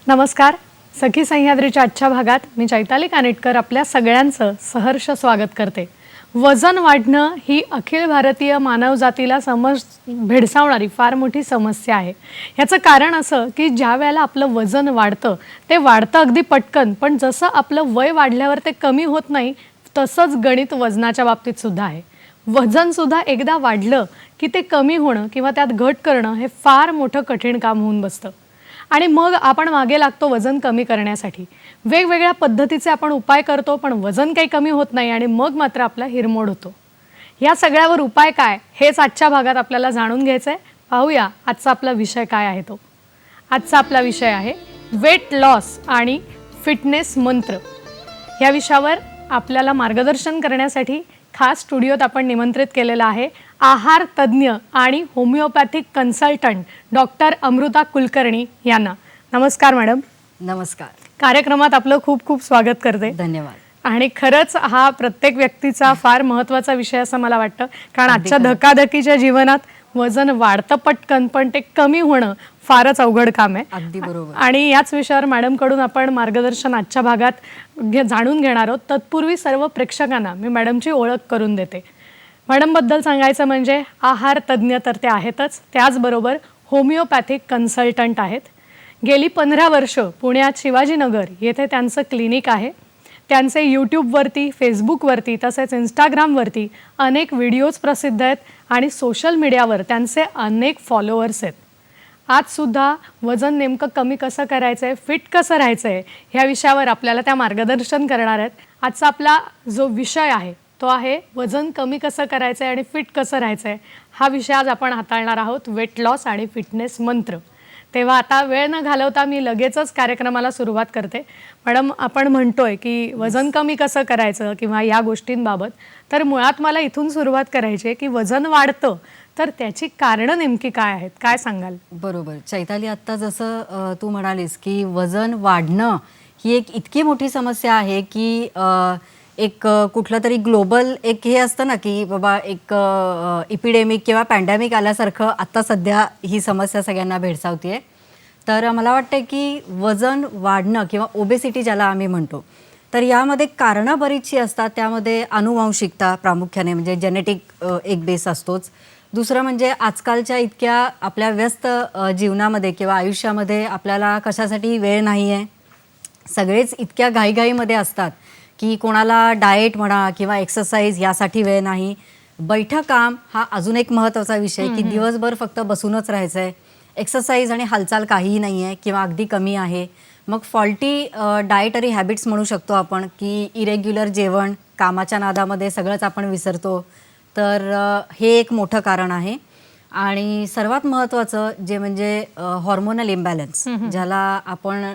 नमस्कार. सखी सह्याद्रीच्या आजच्या भागात मी चैताली कानेटकर आपल्या सगळ्यांचं सहर्ष स्वागत करते. वजन वाढणं ही अखिल भारतीय मानवजातीला भेडसावणारी फार मोठी समस्या आहे. याचं कारण असं की ज्या वेळेला आपलं वजन वाढतं ते वाढतं अगदी पटकन, पण जसं आपलं वय वाढल्यावर ते कमी होत नाही तसंच गणित वजनाच्या बाबतीत सुद्धा आहे. वजन सुद्धा एकदा वाढलं की ते कमी होणं किंवा त्यात घट करणं हे फार मोठं कठीण काम होऊन बसतं. आणि मग आपण मागे लागतो वजन कमी करण्यासाठी. वेगवेगळ्या पद्धतीचे आपण उपाय करतो, पण वजन काही कमी होत नाही आणि मग मात्र आपला हिरमोड होतो. या सगळ्यावर उपाय काय हेच आजच्या भागात आपल्याला जाणून घ्यायचंय. पाहूया आजचा आपला विषय काय आहे तो. आजचा आपला विषय आहे वेट लॉस आणि फिटनेस मंत्र. या विषयावर आपल्याला मार्गदर्शन करण्यासाठी खास स्टुडिओत आपण निमंत्रित केलेला आहे आहार तज्ज्ञ आणि homeopathic consultant doctor Amruta Kulkarni यांना. नमस्कार मॅडम. नमस्कार. कार्यक्रमात आपलं खूप खूप स्वागत करते. धन्यवाद. आणि खरंच हा प्रत्येक व्यक्तीचा फार महत्त्वाचा विषय असं मला वाटतं, कारण आजच्या धकाधकीच्या जीवनात वजन वाढतं पटकन, पण ते कमी होणं फारच अवघड काम आहे. अगदी बरोबर. आणि याच विषयावर मॅडमकडून आपण मार्गदर्शन आजच्या भागात जाणून घेणार आहोत. तत्पूर्वी सर्व प्रेक्षकांना मी मॅडमची ओळख करून देते. मॅडमबद्दल सांगायचं म्हणजे आहार तज्ज्ञ तर ते आहेतच, त्याचबरोबर होमिओपॅथिक कन्सल्टंट आहेत. गेली 15 वर्ष पुण्यात शिवाजीनगर येथे त्यांचं क्लिनिक आहे. त्यांचे यूट्यूबवरती, फेसबुकवरती तसेच इंस्टाग्रामवरती अनेक व्हिडिओज प्रसिद्ध आहेत आणि सोशल मीडियावर त्यांचे अनेक फॉलोअर्स आहेत. आजसुद्धा वजन नेमकं कमी कसं करायचं आहे, फिट कसं राहायचं आहे ह्या विषयावर आपल्याला त्या मार्गदर्शन करणार आहेत. आजचा आपला जो विषय आहे तो आहे वजन कमी कसं करायचं आहे आणि फिट कसं राहायचं आहे. हा विषय आज आपण हाताळणार आहोत, वेट लॉस आणि फिटनेस मंत्र. तेव्हा आता वेळ न घालवता मी लगेचच कार्यक्रमाला सुरुवात करते. मॅडम, आपण म्हणतोय की वजन कमी कसं करायचं किंवा या गोष्टींबाबत, तर मुळात मला इथून सुरुवात करायची आहे की वजन वाढतं तर त्याची कारणं नेमकी काय आहेत, काय सांगाल? बरोबर. चैताली, आत्ता जसं तू म्हणालीस की वजन वाढणं ही एक इतकी मोठी समस्या आहे की एक कुठलं तरी ग्लोबल एक हे असतं ना की बाबा एक इपिडेमिक किंवा पॅन्डेमिक आल्यासारखं आत्ता सध्या ही समस्या सगळ्यांना भेडसावते. तर मला वाटतं की वजन वाढणं किंवा ओबेसिटी ज्याला आम्ही म्हणतो, तर यामध्ये कारणं बरीचशी असतात. त्यामध्ये आनुवंशिकता प्रामुख्याने, म्हणजे जेनेटिक एक बेस असतोच. दुसरं म्हणजे आजकालच्या इतक्या आपल्या व्यस्त जीवनामध्ये किंवा आयुष्यामध्ये आपल्याला कशासाठी वेळ नाही आहे. सगळेच इतक्या घाईघाईमध्ये असतात की कोणाला डाएट म्हणा किंवा एक्सरसाइज यासाठी वेळ नाही. बैठं काम हा अजून एक महत्त्वाचा विषय की दिवसभर फक्त बसूनच राहायचं आहे. एक्सरसाइज आणि हालचाल काहीही नाही आहे किंवा अगदी कमी आहे. मग फॉल्टी डाएटरी हॅबिट्स म्हणू शकतो आपण की इरेग्युलर जेवण, कामाच्या नादामध्ये सगळंच आपण विसरतो. तर हे एक मोठं कारण आहे. आणि सर्वात महत्त्वाचं जे म्हणजे हॉर्मोनल इम्बॅलन्स, ज्याला आपण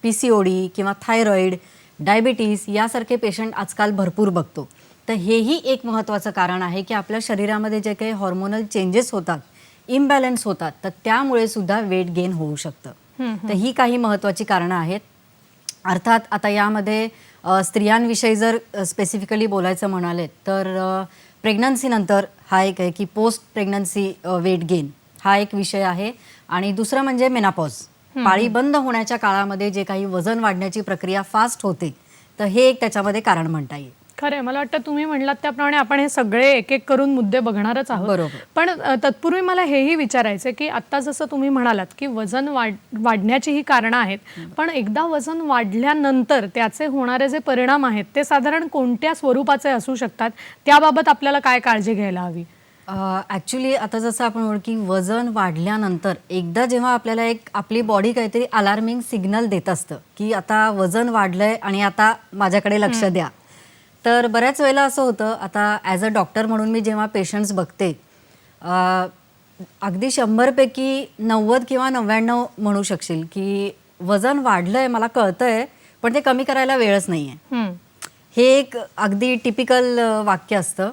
PCOD किंवा थायरॉईड, डायबिटीज यासारखे पेशंट आजकाल भरपूर बघतो. तर हेही एक महत्त्वाचं कारण आहे की आपल्या शरीरामध्ये जे काही हॉर्मोनल चेंजेस होतात, इम्बॅलन्स होतात, तर त्यामुळे सुद्धा वेट गेन होऊ शकतं. तर ही काही महत्त्वाची कारणं आहेत. अर्थात आता यामध्ये स्त्रियांविषयी जर स्पेसिफिकली बोलायचं म्हणाले तर प्रेग्नन्सीनंतर हा एक आहे की पोस्ट प्रेग्नन्सी वेट गेन हा एक विषय आहे. आणि दुसरं म्हणजे मेनापॉज, पाळी बंद होण्याच्या काळामध्ये जे काही वजन वाढण्याची प्रक्रिया फास्ट होते, तर हे एक त्याच्यामध्ये कारण म्हणता येईल. खरं, मला वाटतं तुम्ही म्हणलात त्याप्रमाणे आपण हे सगळे एक एक करून मुद्दे बघणारच आहोत. बरोबर. पण तत्पूर्वी मला हेही विचारायचं की आता जसं तुम्ही म्हणालात की वजन वाढण्याची ही कारणं आहेत, पण एकदा वजन वाढल्यानंतर त्याचे होणारे जे परिणाम आहेत ते साधारण कोणत्या स्वरूपाचे असू शकतात, त्याबाबत आपल्याला काय काळजी घ्यायला हवी? ॲक्च्युली आता जसं आपण म्हणू की वजन वाढल्यानंतर एकदा जेव्हा आपल्याला एक आपली बॉडी काहीतरी अलार्मिंग सिग्नल देत असतं की आता वजन वाढलंय आणि आता माझ्याकडे लक्ष द्या. तर बऱ्याच वेळेला असं होतं, आता ॲज अ डॉक्टर म्हणून मी जेव्हा पेशंट्स बघते, अगदी 100पैकी 90 किंवा 99 म्हणू शकशील की वजन वाढलंय, मला कळतंय, पण ते कमी करायला वेळच नाही आहे. हे एक अगदी टिपिकल वाक्य असतं.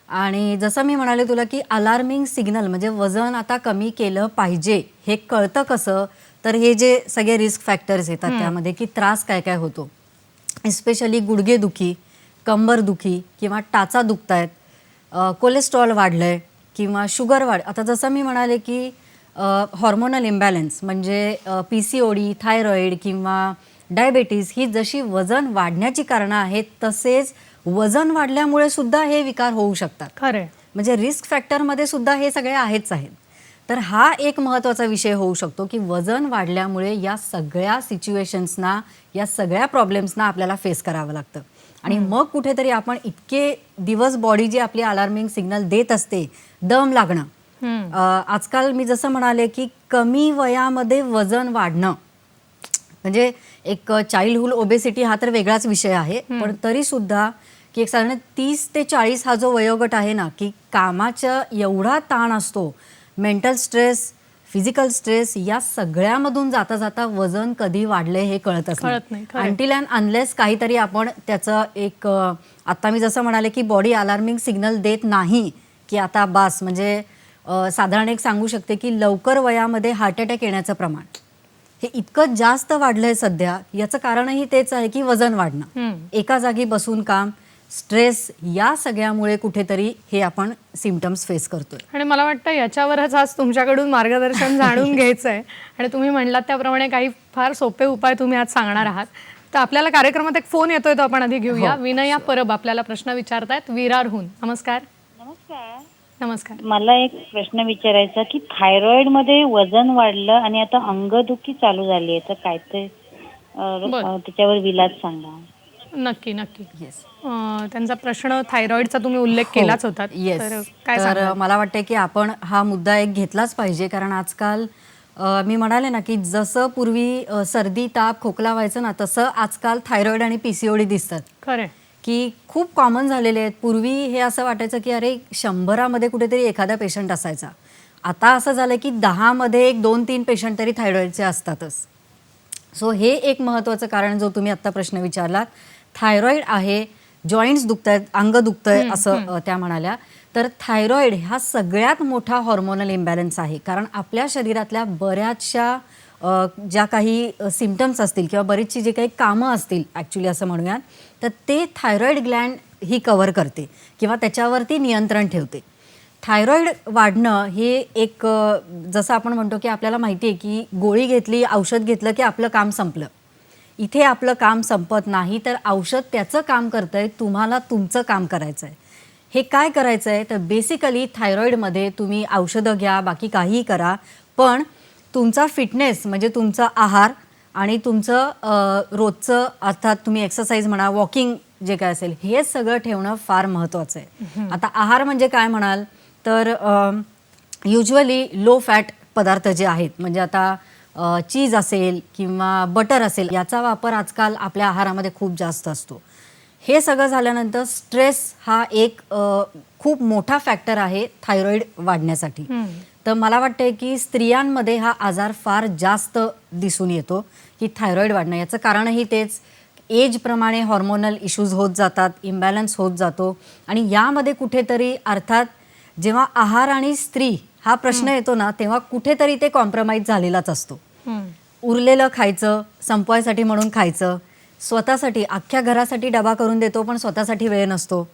आणि जसं मी म्हणाले तुला की अलार्मिंग सिग्नल म्हणजे वजन आता कमी केलं पाहिजे हे कळतं कसं, तर हे जे सगळे रिस्क फॅक्टर्स येतात त्यामध्ये की त्रास काय काय होतो, एस्पेशली गुडघेदुखी, कंबरदुखी किंवा टाचा दुखतायत, कोलेस्ट्रॉल वाढलं आहे किंवा शुगर वाढ. आता जसं मी म्हणाले की हॉर्मोनल इम्बॅलन्स म्हणजे PCOD, थायरॉईड किंवा डायबेटीज ही जशी वजन वाढण्याची कारणं आहेत, तसेच वजन वाढल्यामुळे सुद्धा हे विकार होऊ शकतात. खरंय. म्हणजे रिस्क फॅक्टरमध्ये सुद्धा हे सगळे आहेच आहेत. तर हा एक महत्त्वाचा विषय होऊ शकतो की वजन वाढल्यामुळे या सगळ्या सिच्युएशन्सना, या सगळ्या प्रॉब्लेम्सना आपल्याला फेस करावं लागतं. आणि मग कुठेतरी आपण इतके दिवस बॉडी जी आपली अलार्मिंग सिग्नल देत असते, दम लागणं. आजकाल मी जसं म्हणाले की कमी वयामध्ये वजन वाढणं म्हणजे एक चाइल्डहुड ओबेसिटी हा तर वेगळाच विषय आहे, पण तरी सुद्धा की एक साधारण 30 ते 40 हा जो वयोगट आहे ना, की कामाचा एवढा ताण असतो, मेंटल स्ट्रेस, फिजिकल स्ट्रेस या सगळ्यामधून जाता जाता वजन कधी वाढले हे कळतच नाही. अनटिल अँड अनलेस काहीतरी आपण त्याचं एक आता मी जसं म्हणाले की बॉडी अलार्मिंग सिग्नल देत नाही की आता बास. म्हणजे साधारण एक सांगू शकते की लवकर वयामध्ये हार्ट अटॅक येण्याचं प्रमाण हे इतकं जास्त वाढलंय सध्या. याचं कारणही तेच आहे की वजन वाढणं, एका जागी बसून काम, स्ट्रेस या सगळ्यामुळे कुठेतरी हे आपण सिम्पटम्स फेस करतोय. आणि मला वाटतं याच्यावरच आज तुमच्याकडून मार्गदर्शन जाणून घ्यायचं आहे. आणि तुम्ही म्हणलात त्याप्रमाणे काही फार सोपे उपाय तुम्ही आज सांगणार आहात. तर आपल्याला कार्यक्रमात एक फोन येतोय, तो आपण आधी घेऊया. विनया परब आपल्याला प्रश्न विचारतायत विरारहून. नमस्कार. नमस्कार. नमस्कार. मला एक प्रश्न विचारायचा की थायरॉइड मध्ये वजन वाढलं आणि आता अंगदुखी चालू झाली आहे, तर काय ते त्याच्यावर विलाज सांगा. नक्की नक्की. येस. त्यांचा प्रश्न थायरॉइडचा तुम्ही उल्लेख केलाच होता. येस. तर काय तर सांगाल? मला वाटतं की आपण हा मुद्दा एक घेतलाच पाहिजे, कारण आजकाल मी म्हणाले ना की जसं पूर्वी सर्दी, ताप, खोकला व्हायचं ना, तसं आजकाल थायरॉइड आणि PCOD दिसतात खरंय. की खूप कॉमन झालेले आहेत. पूर्वी हे असं वाटायचं की अरे 100मध्ये कुठेतरी एखादा पेशंट असायचा. आता असं झालं की 10मध्ये एक 2-3 पेशंट तरी थायरॉइडचे असतातच. सो हे एक महत्त्वाचं कारण जो तुम्ही आत्ता प्रश्न विचारलात, थायरॉइड आहे, जॉईंट्स दुखत आहेत, अंग दुखतंय असं त्या म्हणाल्या. तर थायरॉइड हा सगळ्यात मोठा हॉर्मोनल इम्बॅलन्स आहे, कारण आपल्या शरीरातल्या बऱ्याचशा ज्या काही सिम्पटम्स असतील किंवा बरीचशी जे काही कामं असतील ॲक्च्युली असं म्हणूयात, तर ते थायरॉइड ग्लँड ही कव्हर करते किंवा त्याच्यावरती नियंत्रण ठेवते. थायरॉइड वाढणं हे एक जसं आपण म्हणतो की आपल्याला माहिती आहे की गोळी घेतली, औषध घेतलं की आपलं काम संपलं. इथे आपलं काम संपत नाही, तर औषध त्याचं काम करतंय, तुम्हाला तुमचं काम करायचं आहे. हे काय करायचं आहे, तर बेसिकली थायरॉइडमध्ये तुम्ही औषधं घ्या, बाकी काहीही करा, पण तुमचा फिटनेस म्हणजे तुमचा आहार आणि तुमचं रोजचं अर्थात तुम्ही एक्सरसाइज म्हणा, वॉकिंग जे काय असेल, हे सगळं ठेवणं फार महत्त्वाचं आहे. आता आहार म्हणजे काय म्हणाल, तर युजली लो फॅट पदार्थ जे आहेत, म्हणजे आता चीज असेल किंवा बटर असेल, याचा वापर आजकाल आपल्या आहारामध्ये खूप जास्त असतो. हे सगळं झाल्यानंतर स्ट्रेस हा एक खूप मोठा फॅक्टर आहे थायरॉइड वाढण्यासाठी. तर मला वाटतं की स्त्रियांमध्ये हा आजार फार जास्त दिसून येतो की थायरॉइड वाढणं. याचं कारणही तेच, एजप्रमाणे हॉर्मोनल इश्यूज होत जातात, इम्बॅलन्स होत जातो. आणि यामध्ये कुठेतरी अर्थात जेव्हा आहार आणि स्त्री हा प्रश्न येतो ना, तेव्हा कुठेतरी ते कॉम्प्रोमाइज झालेलाच असतो. उरलेलं खायचं, संपवायसाठी म्हणून खायचं, स्वतःसाठी अख्ख्या घरासाठी डबा करून देतो, पण स्वतःसाठी वेळ नसतो.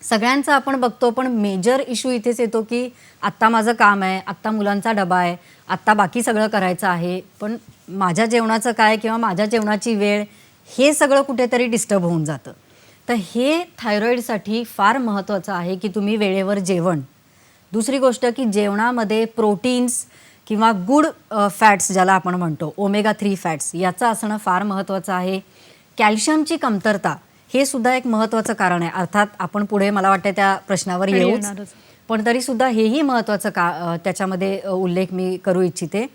सगळ्यांचं आपण बघतो, पण मेजर इश्यू इथेच येतो की आत्ता माझं काम आहे, आत्ता मुलांचा डबा आहे, आत्ता बाकी सगळं करायचं आहे, पण माझ्या जेवणाचं काय किंवा माझ्या जेवणाची वेळ, हे सगळं कुठेतरी डिस्टर्ब होऊन जातं. तर हे थायरॉइडसाठी फार महत्त्वाचं आहे की तुम्ही वेळेवर जेवण. दुसरी गोष्ट की जेवणामध्ये प्रोटीन्स किंवा गुड फॅट्स ज्याला आपण म्हणतो, ओमेगा 3 फॅट्स, याचं असणं फार महत्त्वाचं आहे. कॅल्शियमची कमतरता हे सुद्धा एक महत्त्वाचं कारण आहे. अर्थात आपण पुढे मला वाटतं त्या प्रश्नावर येऊच, पण तरीसुद्धा हेही महत्त्वाचं त्याच्यामध्ये उल्लेख मी करू इच्छिते.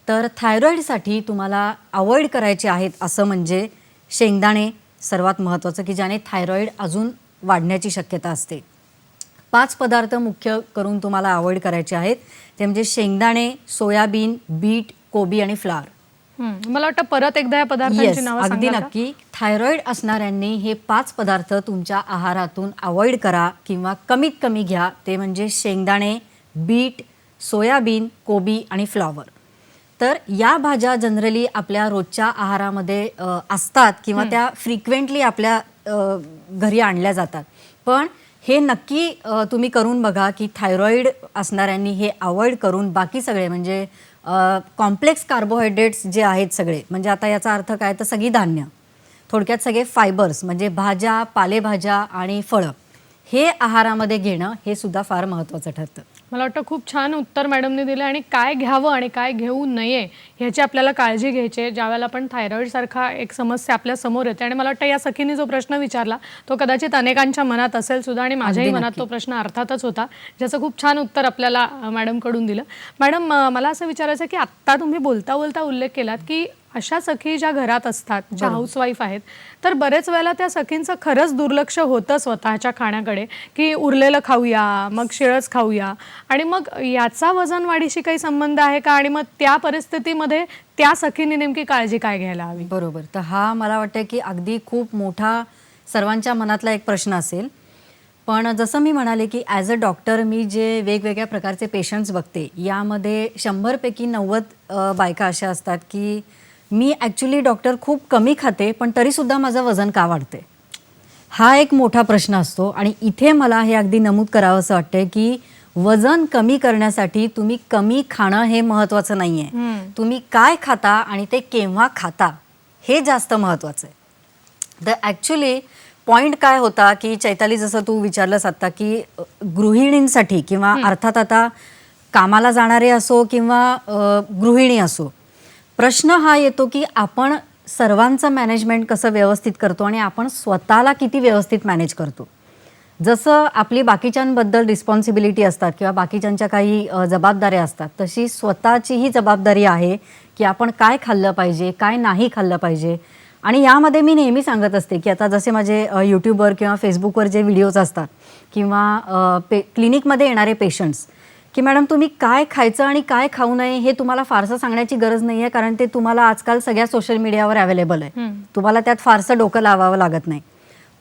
तर थायरॉइडसाठी तुम्हाला अवॉइड करायचे आहेत असं म्हणजे शेंगदाणे सर्वात महत्त्वाचं, की ज्याने थायरॉइड अजून वाढण्याची शक्यता असते. 5 पदार्थ मुख्य करून तुम्हाला अवॉइड करायचे आहेत, ते म्हणजे शेंगदाणे, सोयाबीन, बीट, कोबी आणि फ्लावर. मला वाटतं परत एकदा या पदार्थांची नावं अगदी सांगाल का? नक्की. थायरॉइड असणाऱ्यांनी हे 5 पदार्थ तुमच्या आहारातून अवॉइड करा किंवा कमीत कमी घ्या. ते म्हणजे शेंगदाणे, बीट, सोयाबीन, कोबी आणि फ्लावर. तर या भाज्या जनरली आपल्या रोजच्या आहारामध्ये असतात किंवा त्या फ्रिक्वेंटली आपल्या घरी आणल्या जातात, पण हे नक्की तुम्ही करून बघा की थायरॉईड असणाऱ्यांनी हे अवॉइड करून बाकी सगळे म्हणजे कॉम्प्लेक्स कार्बोहायड्रेट्स जे आहेत सगळे, म्हणजे आता याचा अर्थ काय तर सगळी धान्य, थोडक्यात सगळे फायबर्स म्हणजे भाज्या, पालेभाज्या आणि फळं हे आहारामध्ये घेणं हे सुद्धा फार महत्त्वाचं ठरतं. मला वाटतं खूप छान उत्तर मॅडमने दिलं आणि काय घ्यावं आणि काय घेऊ नये ह्याची आपल्याला काळजी घ्यायची आहे ज्यावेळेला आपण थायरॉईडसारखा एक समस्या आपल्या समोर येते. आणि मला वाटतं या सखीने जो प्रश्न विचारला तो कदाचित अनेकांच्या मनात असेल सुद्धा आणि माझ्याही मनात तो प्रश्न अर्थातच होता, ज्याचं खूप छान उत्तर आपल्याला मॅडमकडून दिलं. मॅडम, मला असं विचारायचं की आत्ता तुम्ही बोलता बोलता उल्लेख केलात की अशा सखी ज्या घरात असतात, ज्या हाऊसवाईफ आहेत, तर बरेच वेळेला त्या सखींचं खरंच दुर्लक्ष होतं स्वतःच्या खाण्याकडे, की उरलेलं खाऊया, मग शिळच खाऊया, आणि मग याचा वजन वाढीशी काही संबंध आहे का? आणि मग त्या परिस्थितीमध्ये त्या सखींनी नेमकी काळजी काय घ्यायला हवी? बरोबर. तर हा मला वाटतं की अगदी खूप मोठा सर्वांच्या मनातला एक प्रश्न असेल. पण जसं मी म्हणाले की ॲज अ डॉक्टर मी जे वेगवेगळ्या प्रकारचे पेशंट्स बघते, यामध्ये 100पैकी 90 बायका अशा असतात की मी ॲक्च्युली डॉक्टर खूप कमी खाते पण तरीसुद्धा माझं वजन का वाढते, हा एक मोठा प्रश्न असतो. आणि इथे मला हे अगदी नमूद करावं असं वाटतं की वजन कमी करण्यासाठी तुम्ही कमी खाणं हे महत्त्वाचं नाही आहे, तुम्ही काय खाता आणि ते केव्हा खाता हे जास्त महत्त्वाचं आहे. तर ॲक्च्युली पॉईंट काय होता की चैताली, जसं तू विचारलंस आत्ता की गृहिणींसाठी किंवा अर्थात आता कामाला जाणारे असो किंवा गृहिणी असो, प्रश्न हा येतो की आपण सर्वांचं मॅनेजमेंट कसं व्यवस्थित करतो आणि आपण स्वतःला किती व्यवस्थित मॅनेज करतो. जसं आपली बाकीच्यांबद्दल रिस्पॉन्सिबिलिटी असतात किंवा बाकीच्यांच्या काही जबाबदाऱ्या असतात, तशी स्वतःचीही जबाबदारी आहे की आपण काय खाल्लं पाहिजे, काय नाही खाल्लं पाहिजे. आणि यामध्ये मी नेहमी सांगत असते की आता जसे माझे यूट्यूबवर किंवा फेसबुकवर जे व्हिडिओज असतात किंवा क्लिनिकमध्ये येणारे पेशंट्स, की मॅडम तुम्ही काय खायचं आणि काय खाऊ नये हे तुम्हाला फारसं सांगण्याची गरज नाही आहे, कारण ते तुम्हाला आजकाल सगळ्या सोशल मीडियावर अवेलेबल आहे, तुम्हाला त्यात फारसं डोकं लावावं लागत नाही.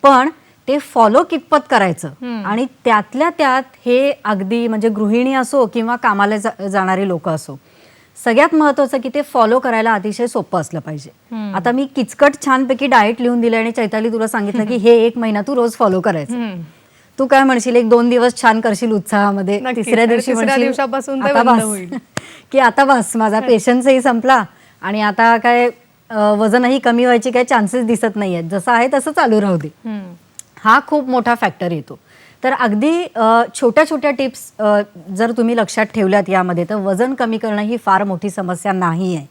पण ते फॉलो कितपत करायचं आणि त्यातल्या त्यात हे अगदी म्हणजे गृहिणी असो किंवा कामाला जाणारी लोक असो, सगळ्यात महत्त्वाचं की ते फॉलो करायला अतिशय सोपं असलं पाहिजे. आता मी किचकट छानपैकी डाएट लिहून दिलं आणि चैताली तुला सांगितलं की हे 1 महिना तू रोज फॉलो करायचं, तू काय म्हणशील 1-2 दिवस छान करशील उत्साहामध्ये, तिसऱ्या दिवशी दिवसापासून आता बस की आता बस माझा पेशन्सही संपला आणि आता काय वजनही कमी व्हायचे काही चान्सेस दिसत नाही आहेत, जसं आहे तसं चालू राहू दे. हा खूप मोठा फॅक्टर येतो. तर अगदी छोट्या छोट्या टिप्स जर तुम्ही लक्षात ठेवल्यात यामध्ये, तर वजन कमी करणं ही फार मोठी समस्या नाही आहे.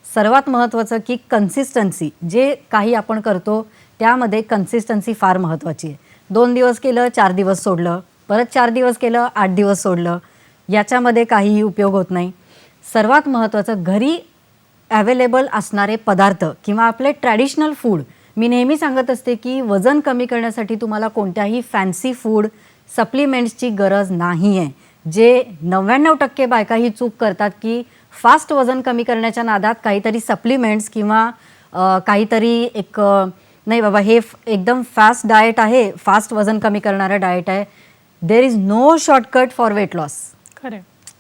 सर्वात महत्त्वाचं की कन्सिस्टन्सी, जे काही आपण करतो त्यामध्ये कन्सिस्टन्सी फार महत्त्वाची आहे. 2 दिवस केलं, 4 दिवस सोडलं, परत 4 दिवस केलं, 8 दिवस सोडलं, याच्यामध्ये काहीही उपयोग होत नाही. सर्वात महत्त्वाचं घरी अवेलेबल असणारे पदार्थ किंवा आपले ट्रॅडिशनल फूड. मी नेहमी सांगत असते की वजन कमी करण्यासाठी तुम्हाला कोणत्याही फॅन्सी फूड सप्लिमेंट्सची गरज नाही आहे. जे 99% बायका ही चूक करतात की फास्ट वजन कमी करण्याच्या नादात काहीतरी सप्लिमेंट्स किंवा काहीतरी एक नाही बाबा हे एकदम फास्ट डाएट आहे, फास्ट वजन कमी करणारं डाएट आहे. There is no shortcut for weight loss. खरं,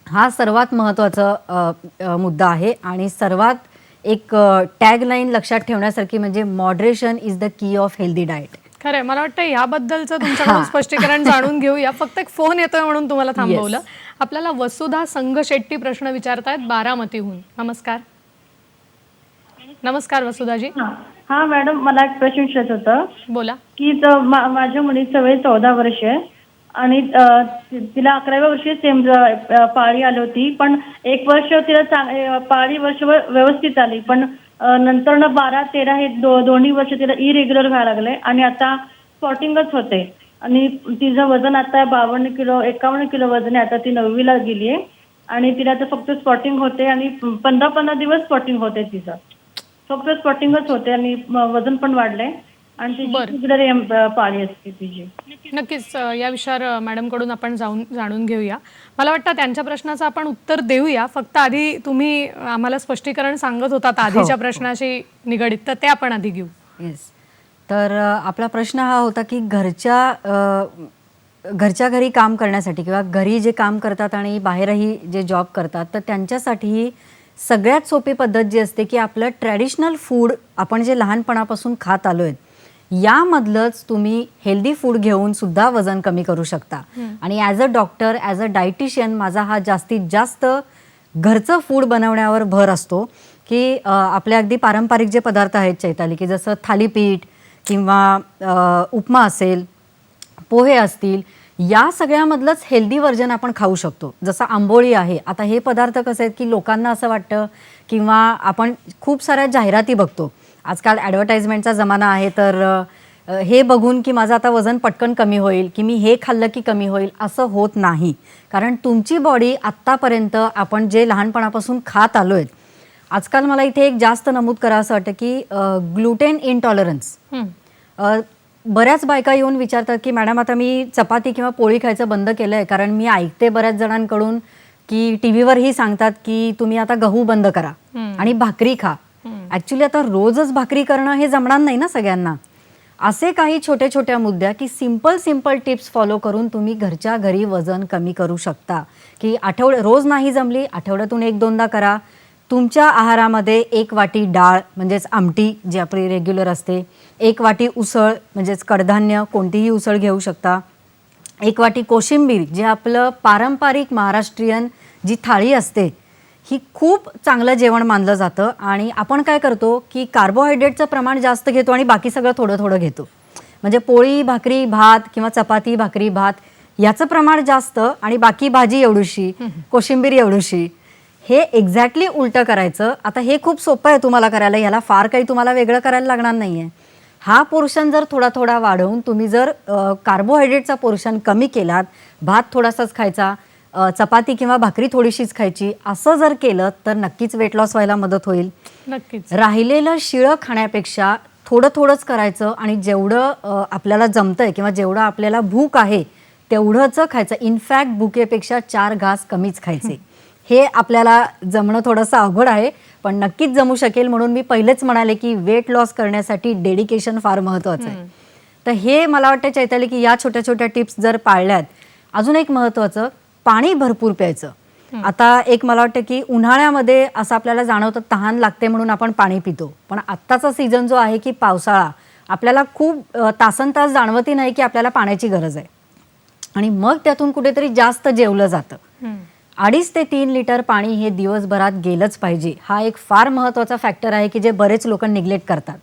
हा सर्वात महत्त्वाचा मुद्दा आहे. आणि सर्वात एक टॅगलाईन लक्षात ठेवण्यासारखी म्हणजे moderation is the key of healthy diet. खरंय. मला वाटतं याबद्दलचं तुमच्याकडून स्पष्टीकरण जाणून घेऊया. फक्त एक फोन येतोय म्हणून तुम्हाला थांबवलं. आपल्याला वसुधा संघशेट्टी प्रश्न विचारतायत बारामतीहून. नमस्कार. नमस्कार वसुधाजी. हा मॅडम, मला एक प्रश्न विचारायचं होतं. बोला. की माझ्या मुलीचं वय 14 वर्ष आहे आणि तिला 11व्या वर्षी सेम पाळी आली होती, पण 1 वर्ष तिला पाळी वर्षभर व्यवस्थित आली, पण नंतर 12-13 हे दोन्ही वर्ष तिला इरेग्युलर व्हायला लागले आणि आता स्पॉटिंगच होते. आणि तिचं वजन आता 52 किलो 51 किलो वजन आहे. आता ती 9वीला गेली आहे आणि तिला आता फक्त स्पॉटिंग होते आणि 15-15 दिवस स्पॉटिंग होते, तिचं फक्त स्पॉटिंगच होते आणि वजन पण वाढलंय आणि तिची रेग्युलर पाळी असते तिची. नक्कीच या विषयावर मॅडमकडून आपण जाणून घेऊया. मला वाटतं त्यांच्या प्रश्नाचं आपण उत्तर देऊया. फक्त आधी तुम्ही आम्हाला स्पष्टीकरण सांगत होतात आधीच्या प्रश्नाशी निगडीत, तर ते आपण आधी घेऊ. येस. तर आपला प्रश्न हा होता की घरच्या घरी काम करण्यासाठी किंवा घरी जे काम करतात आणि बाहेरही जे जॉब करतात, तर त्यांच्यासाठी सगळ्यात सोपी पद्धत जी असते की आपलं ट्रॅडिशनल फूड आपण जे लहानपणापासून खात आलो आहे यामधलंच तुम्ही हेल्दी फूड घेऊन सुद्धा वजन कमी करू शकता. आणि as a doctor, as a dietitian माझा हा जास्तीत जास्त घरचं फूड बनवण्यावर भर असतो की आपले अगदी पारंपरिक जे पदार्थ आहेत चैताली, की जसं थालीपीठ किंवा उपमा असेल, पोहे असतील, या सगळ्यामधलंच हेल्दी व्हर्जन आपण खाऊ शकतो. जसं आंबोळी आहे. आता हे पदार्थ कसे आहेत की लोकांना असं वाटतं किंवा आपण खूप साऱ्या जाहिराती बघतो. आजकाल ॲडव्हर्टाइजमेंटचा जमाना आहे, तर हे बघून की माझं आता वजन पटकन कमी होईल, की मी हे खाल्लं की कमी होईल, असं होत नाही. कारण तुमची बॉडी आत्तापर्यंत आपण जे लहानपणापासून खात आलो आहेत, आजकाल मला इथे एक जास्त नमूद करावं असं वाटतं की ग्लुटेन इंटॉलरन्स. बऱ्याच बायका येऊन विचारतात की मॅडम आता मी चपाती किंवा पोळी खायचं बंद केलं आहे, कारण मी ऐकते बऱ्याच जणांकडून की टी व्हीवरही सांगतात की तुम्ही आता गहू बंद करा आणि भाकरी खा. ॲक्च्युली आता रोजच भाकरी करणं हे जमणार नाही ना सगळ्यांना. असे काही छोट्या छोट्या मुद्द्या की सिंपल टिप्स फॉलो करून तुम्ही घरच्या घरी वजन कमी करू शकता. की रोज नाही जमली, आठवड्यातून 1-2दा करा. तुमच्या आहारामध्ये 1 वाटी डाळ म्हणजेच आमटी जी आपली रेग्युलर असते, 1 वाटी उसळ म्हणजेच कडधान्य कोणतीही उसळ घेऊ शकता, 1 वाटी कोशिंबीर जे आपलं पारंपरिक महाराष्ट्रीयन जी थाळी असते, ही खूप चांगलं जेवण मानलं जातं. आणि आपण काय करतो की कार्बोहायड्रेटचं प्रमाण जास्त घेतो आणि बाकी सगळं थोडं थोडं घेतो. म्हणजे पोळी भाकरी भात किंवा चपाती भाकरी भात याचं प्रमाण जास्त आणि बाकी भाजी एवढीशी, कोशिंबीर एवढीशी. हे एक्झॅक्टली उलटं करायचं. आता हे खूप सोपं आहे तुम्हाला करायला, याला फार काही तुम्हाला वेगळं करायला लागणार नाही आहे. हा पोर्शन जर थोडा थोडा वाढवून तुम्ही जर कार्बोहायड्रेटचा पोर्शन कमी केलात, भात थोडासाच खायचा, चपाती किंवा भाकरी थोडीशीच खायची, असं जर केलं तर नक्कीच वेट लॉस व्हायला मदत होईल. नक्कीच. राहिलेलं शिळं खाण्यापेक्षा थोडं थोडंच करायचं आणि जेवढं आपल्याला जमतंय किंवा जेवढं आपल्याला भूक आहे तेवढंच खायचं. इनफॅक्ट भुकेपेक्षा 4 घास कमीच खायचे. हे आपल्याला जमणं थोडंसं अवघड आहे, पण नक्कीच जमू शकेल. म्हणून मी पहिलेच म्हणाले की वेट लॉस करण्यासाठी डेडिकेशन फार महत्त्वाचं आहे. तर हे मला वाटतं चैताली की या छोट्या छोट्या टिप्स जर पाळल्यात. अजून एक महत्त्वाचं, पाणी भरपूर प्यायचं. आता एक मला वाटतं की उन्हाळ्यामध्ये असं आपल्याला जाणवतं तहान लागते म्हणून आपण पाणी पितो, पण आत्ताचा सीझन जो आहे की पावसाळा, आपल्याला खूप तासनतास जाणवतही नाही की आपल्याला पाण्याची गरज आहे आणि मग त्यातून कुठेतरी जास्त जेवलं जातं. 2.5 ते 3 लिटर पाणी हे दिवसभरात गेलंच पाहिजे. हा एक फार महत्त्वाचा फॅक्टर आहे की जे बरेच लोक निग्लेक्ट करतात.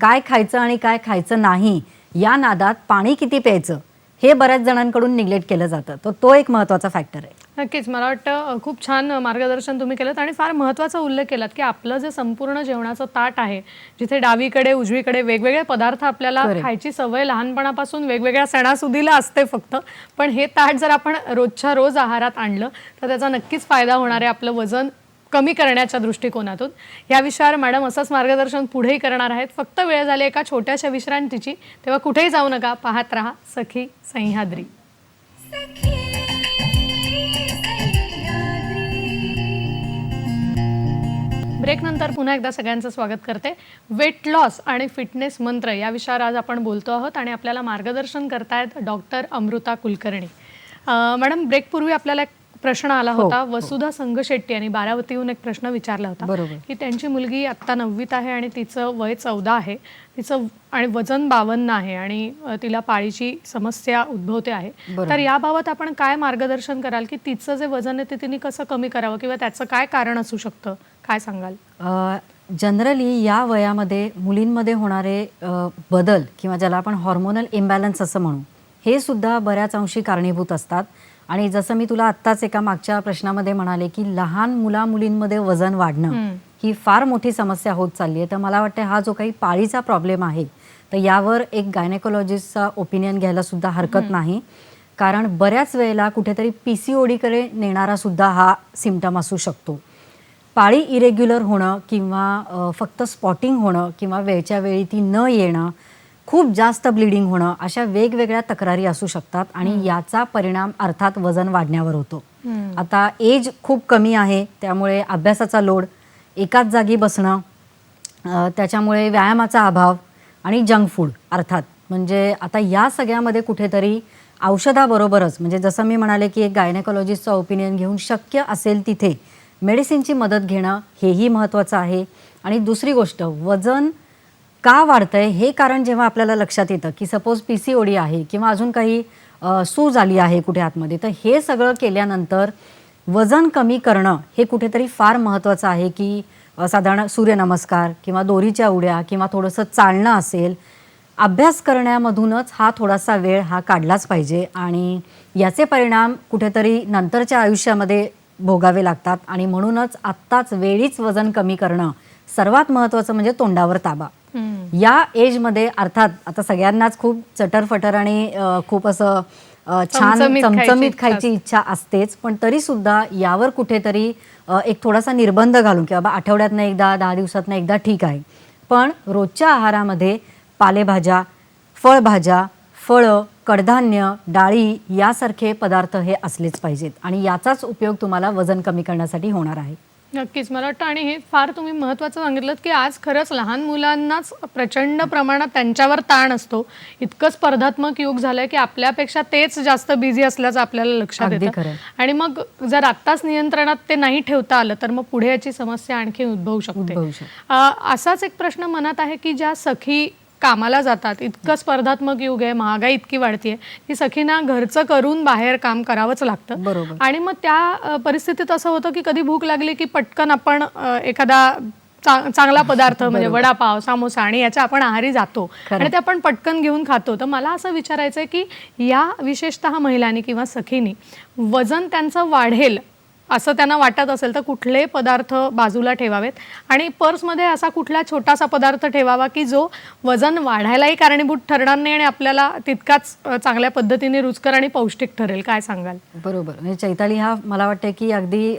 काय खायचं आणि काय खायचं नाही या नादात पाणी किती प्यायचं हे बऱ्याच जणांकडून निग्लेक्ट केलं जातं. तर तो एक महत्त्वाचा फॅक्टर आहे. नक्कीच. मला वाटतं खूप छान मार्गदर्शन तुम्ही केलं आणि फार महत्त्वाचा उल्लेख केलात की आपलं जे संपूर्ण जेवणाचं ताट आहे, जिथे डावीकडे उजवीकडे वेगवेगळे पदार्थ आपल्याला खायची सवय लहानपणापासून वेगवेगळ्या सणासुदीला असते फक्त, पण हे ताट जर आपण रोजच्या रोज आहारात आणलं तर त्याचा नक्कीच फायदा होणार आहे आपलं वजन कमी करण्याच्या दृष्टिकोनातून. या विषयावर मॅडम असंच मार्गदर्शन पुढेही करणार आहेत. फक्त वेळ झाली एका छोट्याशा विश्रांतीची, तेव्हा कुठेही जाऊ नका, पाहत राहा सखी सह्याद्री. ब्रेकनंतर पुन्हा एकदा सगळ्यांचं स्वागत करते. वेट लॉस आणि फिटनेस मंत्र या विषयावर आज आपण बोलतो आहोत आणि आपल्याला मार्गदर्शन करतायत डॉक्टर अमृता कुलकर्णी. मॅडम, ब्रेकपूर्वी आपल्याला एक प्रश्न आला होता. वसुधा संघशेट्टी यांनी बारावतीहून एक प्रश्न विचारला होता की त्यांची मुलगी आत्ता 9वीत आहे आणि तिचं वय 14 आहे, तिचं आणि वजन 52 आहे आणि तिला पाळीची समस्या उद्भवते आहे. तर याबाबत आपण काय मार्गदर्शन कराल की तिचं जे वजन आहे ते तिने कसं कमी करावं किंवा त्याचं काय कारण असू शकतं, काय सांगाल? जनरली या वयामध्ये मुलींमध्ये होणारे बदल किंवा ज्याला आपण हॉर्मोनल इम्बॅलन्स असं म्हणू, हे सुद्धा बऱ्याच अंशी कारणीभूत असतात. आणि जसं मी तुला आत्ताच एका मागच्या प्रश्नामध्ये म्हणाले की लहान मुलींमध्ये वजन वाढणं ही फार मोठी समस्या होत चालली आहे. तर मला वाटतं हा जो काही पाळीचा प्रॉब्लेम आहे तर यावर एक गायनेकोलॉजिस्टचा ओपिनियन घ्यायला सुद्धा हरकत नाही. कारण बऱ्याच वेळेला कुठेतरी PCODकडे नेणारा सुद्धा हा सिम्पटम असू शकतो. पाळी इरेग्युलर होणं किंवा फक्त स्पॉटिंग होणं किंवा वेळच्या वेळी ती न येणं, खूप जास्त ब्लिडिंग होणं, अशा वेगवेगळ्या तक्रारी असू शकतात आणि याचा परिणाम अर्थात वजन वाढण्यावर होतो. आता एज खूप कमी आहे, त्यामुळे अभ्यासाचा लोड, एकाच जागी बसणं, त्याच्यामुळे व्यायामाचा अभाव आणि जंक फूड अर्थात, म्हणजे आता या सगळ्यामध्ये कुठेतरी औषधाबरोबरच, म्हणजे जसं मी म्हणाले की एक गायनेकोलॉजिस्टचा ओपिनियन घेऊन शक्य असेल तिथे मेडिसिनची मदत घेणं हेही महत्त्वाचं आहे. आणि दुसरी गोष्ट, वजन का वाढतंय हे कारण जेव्हा आपल्याला लक्षात येतं की सपोज PCOD आहे किंवा अजून काही सूज आली आहे कुठे आतमध्ये, तर हे सगळं केल्यानंतर वजन कमी करणं हे कुठेतरी फार महत्त्वाचं आहे की साधारण सूर्यनमस्कार किंवा दोरीच्या उड्या किंवा थोडंसं चालणं असेल, अभ्यास करण्यामधूनच हा थोडासा वेळ हा काढलाच पाहिजे आणि याचे परिणाम कुठेतरी नंतरच्या आयुष्यामध्ये भोगावे लागतात. आणि म्हणूनच आत्ताच वेळीच वजन कमी करणं सर्वात महत्त्वाचं म्हणजे तोंडावर ताबा. या एजमध्ये अर्थात आता सगळ्यांनाच खूप चटरफटर आणि खूप असं छान चमचमीत खायची इच्छा असतेच, पण तरीसुद्धा यावर कुठेतरी एक थोडासा निर्बंध घालून की बाबा आठवड्यातनं एकदा 10 दिवसातनं एकदा ठीक आहे, पण रोजच्या आहारामध्ये पालेभाज्या, फळभाज्या, फळं, कडधान्य, डाळी यासारखे पदार्थ हे असलेच पाहिजेत आणि याचाच उपयोग तुम्हाला वजन कमी करण्यासाठी होणार आहे. नक्कीच. मला वाटतं आणि हे फार तुम्ही महत्त्वाचं सांगितलं की आज खरंच लहान मुलांनाच प्रचंड प्रमाणात त्यांच्यावर ताण असतो. इतकं स्पर्धात्मक युग झालंय की आपल्यापेक्षा तेच जास्त बिझी असल्याचं आपल्याला लक्षात येतं आणि मग जर आत्ताच नियंत्रणात ते नाही ठेवता आलं तर मग पुढे याची समस्या आणखी उद्भवू शकते. असाच एक प्रश्न मनात आहे की ज्या सखी कामाला जातात, इतकं स्पर्धात्मक युग आहे, महागाई इतकी वाढतीये की सखींना घरचं करून बाहेर काम करावंच लागतं. बरोबर. आणि मग त्या परिस्थितीत असं होतं की कधी भूक लागली की पटकन आपण एखादा चांगला पदार्थ म्हणजे वडापाव, समोसा आणि याच्या आपण आहारी जातो आणि ते आपण पटकन घेऊन खातो. तर मला असं विचारायचं आहे की या विशेषतः महिलांनी किंवा सखींनी वजन त्यांचं वाढेल असं त्यांना वाटत असेल तर कुठले पदार्थ बाजूला ठेवावेत आणि पर्समध्ये असा कुठला छोटासा पदार्थ ठेवावा की जो वजन वाढायलाही कारणीभूत ठरणार नाही आणि आपल्याला तितकाच चांगल्या पद्धतीने रुचकर आणि पौष्टिक ठरेल. काय सांगाल? बरोबर. म्हणजे चैताली, हा मला वाटतं की अगदी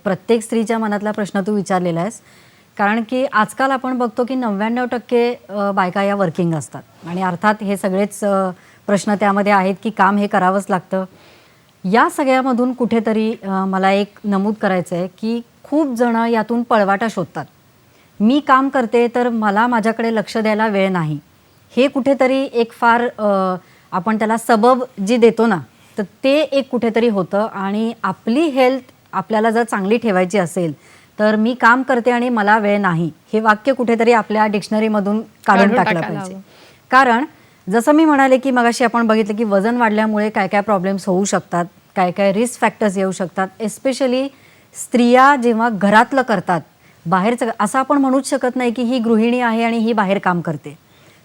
प्रत्येक स्त्रीच्या मनातला प्रश्न तू विचारलेला आहेस. कारण की आजकाल आपण बघतो की 99% बायका या वर्किंग असतात आणि अर्थात हे सगळेच प्रश्न त्यामध्ये आहेत की काम हे करावंच लागतं. या सगळ्यामधून कुठेतरी मला एक नमूद करायचं आहे की खूप जणं यातून पळवाटा शोधतात. मी काम करते तर मला माझ्याकडे लक्ष द्यायला वेळ नाही, हे कुठेतरी एक फार आपण त्याला सबब जी देतो ना, तर ते एक कुठेतरी होतं. आणि आपली हेल्थ आपल्याला जर चांगली ठेवायची असेल तर मी काम करते आणि मला वेळ नाही हे वाक्य कुठेतरी आपल्या डिक्शनरीमधून काढून टाकलं पाहिजे. कारण जसं मी म्हणाले की मगाशी आपण बघितलं की वजन वाढल्यामुळे काय काय प्रॉब्लेम्स होऊ शकतात, काय काय रिस्क फॅक्टर्स येऊ शकतात. एस्पेशली स्त्रिया जेव्हा घरातलं करतात, बाहेरचं असं आपण म्हणूच शकत नाही की ही गृहिणी आहे आणि ही बाहेर काम करते.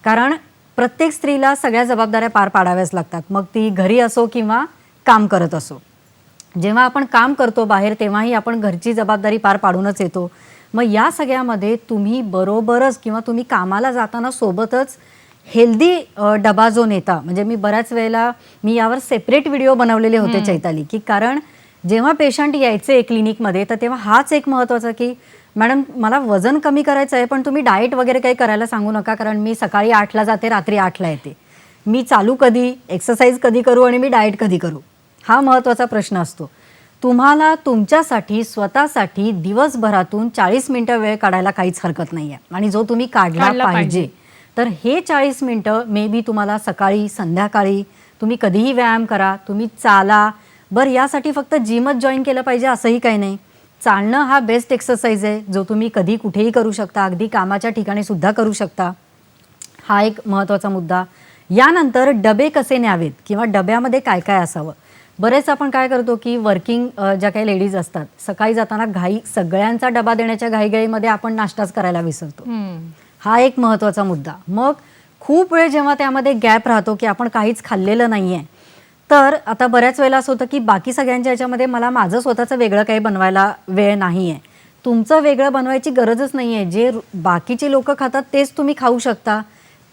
कारण प्रत्येक स्त्रीला सगळ्या जबाबदाऱ्या पार पाडाव्याच लागतात, मग ती घरी असो किंवा काम करत असो. जेव्हा आपण काम करतो बाहेर तेव्हाही आपण घरची जबाबदारी पार पाडूनच येतो. मग या सगळ्यामध्ये तुम्ही बरोबरच किंवा तुम्ही कामाला जाताना सोबतच हेल्दी डबा जो नेता, म्हणजे मी बऱ्याच वेळेला मी यावर सेपरेट व्हिडिओ बनवलेले होते चैताली, की कारण जेव्हा पेशंट यायचे क्लिनिकमध्ये तर तेव्हा हाच एक महत्त्वाचा की मॅडम मला वजन कमी करायचं आहे पण तुम्ही डाएट वगैरे काही करायला सांगू नका, कारण मी सकाळी 8ला जाते, रात्री 8ला येते. मी चालू कधी, एक्सरसाइज कधी करू आणि मी डाएट कधी करू, हा महत्त्वाचा प्रश्न असतो. तुम्हाला तुमच्यासाठी स्वतःसाठी दिवसभरातून 40 मिनिटं वेळ काढायला काहीच हरकत नाही आहे आणि जो तुम्ही काढला पाहिजे. तर हे 40 मिनिटं मे बी तुम्हाला सकाळी, संध्याकाळी तुम्ही कधीही व्यायाम करा, तुम्ही चाला. बरं, यासाठी फक्त जिमच जॉईन केलं पाहिजे असंही काही नाही. चालणं हा बेस्ट एक्सरसाइज आहे जो तुम्ही कधी कुठेही करू शकता, अगदी कामाच्या ठिकाणी सुद्धा करू शकता. हा एक महत्त्वाचा मुद्दा. यानंतर डबे कसे न्यावेत किंवा डब्यामध्ये काय काय असावं. बरेच आपण काय करतो की वर्किंग ज्या काही लेडीज असतात, सकाळी जाताना घाई, सगळ्यांचा डबा देण्याच्या घाईघाईमध्ये आपण नाश्ताच करायला विसरतो. हा एक महत्त्वाचा मुद्दा. मग खूप वेळ जेव्हा त्यामध्ये गॅप राहतो की आपण काहीच खाल्लेलं नाही आहे, तर आता बऱ्याच वेळेला असं होतं की बाकी सगळ्यांच्या ह्याच्यामध्ये मला माझं स्वतःचं वेगळं काही बनवायला वेळ नाही आहे. तुमचं वेगळं बनवायची गरजच नाही आहे. जे बाकीचे लोक खातात तेच तुम्ही खाऊ शकता,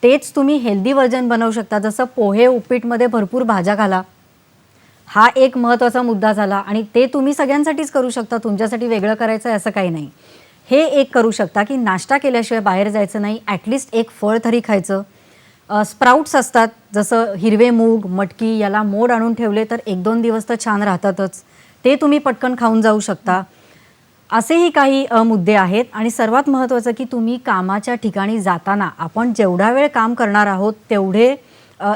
तेच तुम्ही हेल्दी व्हर्जन बनवू शकता. जसं पोहे, उपीटमध्ये भरपूर भाज्या घाला, हा एक महत्त्वाचा मुद्दा झाला आणि ते तुम्ही सगळ्यांसाठीच करू शकता, तुमच्यासाठी वेगळं करायचं आहे असं काही नाही. हे एक करू शकता की नाश्ता केल्याशिवाय बाहेर जायचं नाही, ॲटलिस्ट एक फळ तरी खायचं. स्प्राउट्स असतात, जसं हिरवे मूग, मटकी, याला मोड आणून ठेवले तर 1-2 दिवस तर छान राहतातच, ते तुम्ही पटकन खाऊन जाऊ शकता. असेही काही मुद्दे आहेत. आणि सर्वात महत्त्वाचं की तुम्ही कामाच्या ठिकाणी जाताना आपण जेवढा वेळ काम करणार आहोत तेवढे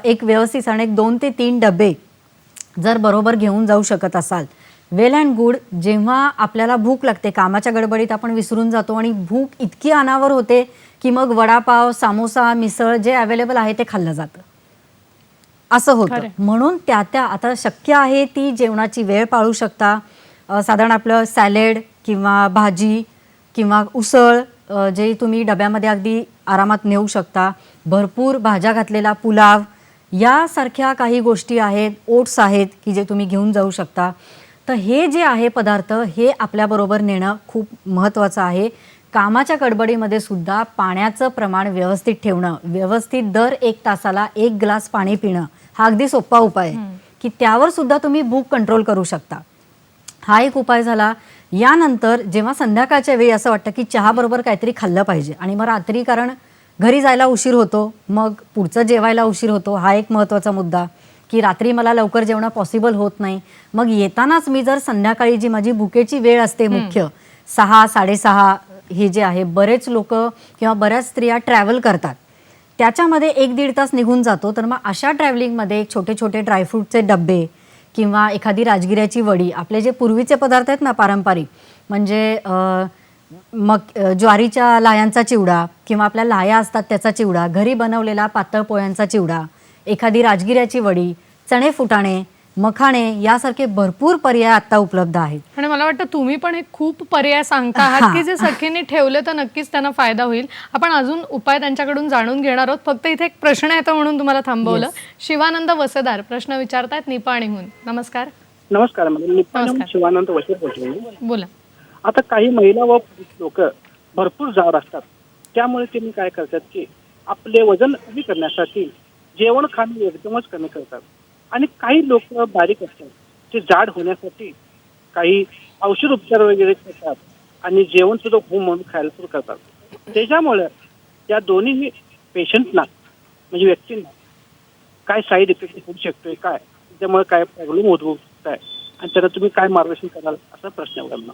एक व्यवस्थित आणि 2 ते 3 डबे जर बरोबर घेऊन जाऊ शकत असाल वेल अँड गुड. जेव्हा आपल्याला भूक लागते, कामाच्या गडबडीत आपण विसरून जातो आणि भूक इतकी अनावर होते की मग वडापाव, सामोसा, मिसळ जे अवेलेबल आहे ते खाल्लं जातं, असं होतं. खरंय. म्हणून त्या आता शक्य आहे ती जेवणाची वेळ पाळू शकता. साधारण आपलं सॅलेड किंवा भाजी किंवा उसळ जे तुम्ही डब्यामध्ये अगदी आरामात नेऊ शकता. भरपूर भाज्या घातलेला पुलाव यासारख्या काही गोष्टी आहेत, ओट्स आहेत की जे तुम्ही घेऊन जाऊ शकता. तर हे जे आहे पदार्थ हे आपल्याबरोबर नेणं खूप महत्त्वाचं आहे. कामाच्या गडबडीमध्ये सुद्धा पाण्याचं प्रमाण व्यवस्थित ठेवणं, व्यवस्थित दर 1 तासाला 1 ग्लास पाणी पिणं हा अगदी सोपा उपाय आहे की त्यावर सुद्धा तुम्ही भूक कंट्रोल करू शकता. हा एक उपाय झाला. यानंतर जेव्हा संध्याकाळच्या वेळी असं वाटतं की चहाबरोबर काहीतरी खाल्लं पाहिजे आणि मग रात्री कारण घरी जायला उशीर होतो, मग पुढचं जेवायला उशीर होतो, हा एक महत्त्वाचा मुद्दा की रात्री मला लवकर जेवणं पॉसिबल होत नाही. मग येतानाच मी जर संध्याकाळी जी माझी भुकेची वेळ असते मुख्य 6, 6:30 हे जे आहे, बरेच लोक किंवा बऱ्याच स्त्रिया ट्रॅव्हल करतात, त्याच्यामध्ये 1-1.5 तास निघून जातो. तर मग अशा ट्रॅव्हलिंगमध्ये छोटे छोटे ड्रायफ्रूटचे डबे किंवा एखादी राजगिऱ्याची वडी, आपले जे पूर्वीचे पदार्थ आहेत ना पारंपरिक, म्हणजे मग ज्वारीच्या लाह्यांचा चिवडा किंवा आपल्या लाह्या असतात त्याचा चिवडा, घरी बनवलेला पातळ पोह्यांचा चिवडा, एखादी राजगिऱ्याची वडी, चणे फुटाणे, मखाणे यासारखे भरपूर पर्याय आता उपलब्ध आहेत. आणि मला वाटतं तुम्ही पण हे खूप पर्याय सांगता आहात की जे सखींनी ठेवले तर नक्कीच त्यांना फायदा होईल. आपण अजून उपाय त्यांच्याकडून जाणून घेणार आहोत. फक्त इथे एक प्रश्न येतो म्हणून तुम्हाला थांबवलं. शिवानंद वसेदार प्रश्न विचारतायत निपाणीहून. नमस्कार. नमस्कार मॅडम, निपाणीहून शिवानंद वसे बोलतोय. बोला. आता काही महिला व लोक भरपूर जाड असतात, त्यामुळे त्यांनी काय करतात की आपले वजन कमी करण्यासाठी जेवण खाणे एकदमच कमी करतात. आणि काही लोक बारीक असतात, ते जाड होण्यासाठी काही औषध उपचार वगैरे करतात आणि जेवण सुद्धा खूप म्हणून खायला सुरू करतात. त्याच्यामुळे या दोन्ही पेशंटना म्हणजे व्यक्तींना काय साईड इफेक्ट होऊ शकतोय, काय त्यामुळे काय प्रॉब्लेम होऊ शकत आहे आणि त्याला तुम्ही काय मार्गदर्शन कराल असा प्रश्न आहे मॅडम.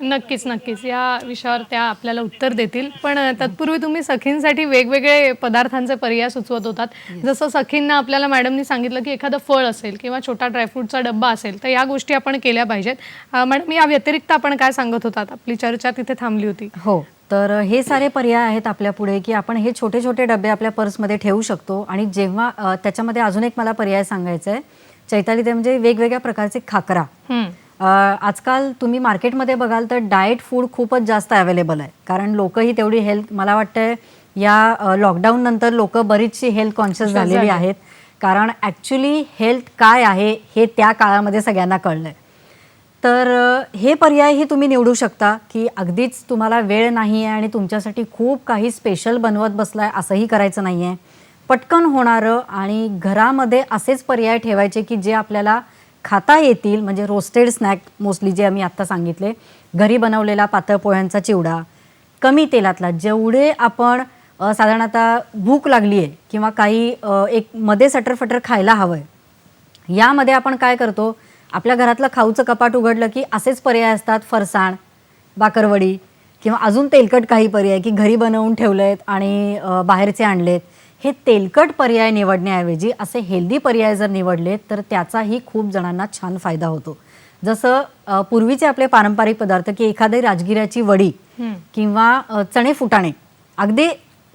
नक्कीच नक्कीच या विषयावर त्या आपल्याला उत्तर देतील. पण तत्पूर्वी तुम्ही सखींसाठी वेगवेगळे पदार्थांचे पर्याय सुचवत होतात. जसं सखींना आपल्याला मॅडमनी सांगितलं की एखादं फळ असेल किंवा छोटा ड्रायफ्रूटचा डब्बा असेल तर या गोष्टी आपण केल्या पाहिजेत. मॅडम या व्यतिरिक्त आपण काय सांगत होतात? आपली चर्चा तिथे थांबली होती. हो, तर हे सारे पर्याय आहेत आपल्या पुढे की आपण हे छोटे छोटे डबे आपल्या पर्समध्ये ठेवू शकतो. आणि जेव्हा त्याच्यामध्ये अजून एक मला पर्याय सांगायचा आहे चैताली, ते म्हणजे वेगवेगळ्या प्रकारचे खाकरा. आजकाल तुम्ही मार्केटमध्ये बघाल तर डाएट फूड खूपच जास्त अवेलेबल आहे, कारण लोकही तेवढी हेल्थ, मला वाटतं या लॉकडाऊन नंतर लोक बरीचशी हेल्थ कॉन्शियस झालेली आहेत. कारण ॲक्च्युली हेल्थ काय आहे हे त्या काळामध्ये सगळ्यांना कळलं आहे. तर हे पर्यायही तुम्ही निवडू शकता की अगदीच तुम्हाला वेळ नाही आहे आणि तुमच्यासाठी खूप काही स्पेशल बनवत बसलाय असंही करायचं नाही आहे. पटकन होणारं आणि घरामध्ये असेच पर्याय ठेवायचे की जे आपल्याला खाता येतील, म्हणजे रोस्टेड स्नॅक मोस्टली जे आम्ही आत्ता सांगितले, घरी बनवलेला पातळ पोह्यांचा चिवडा, कमी तेलातला, जेवढे आपण साधारण आता भूक लागली आहे किंवा काही एक मध्ये सटरफटर खायला हवं आहे, यामध्ये आपण काय करतो, आपल्या घरातलं खाऊचं कपाट उघडलं की असेच पर्याय असतात. फरसाण, बाकरवडी किंवा अजून तेलकट काही पर्याय की घरी बनवून ठेवलेत आणि बाहेरचे आणलेत. हे तेलकट पर्याय निवडण्याऐवजी असे हेल्दी पर्याय जर निवडले तर त्याचाही खूप जणांना छान फायदा होतो. जसं पूर्वीचे आपले पारंपरिक पदार्थ की एखादी राजगिऱ्याची वडी किंवा चणे फुटाणे, अगदी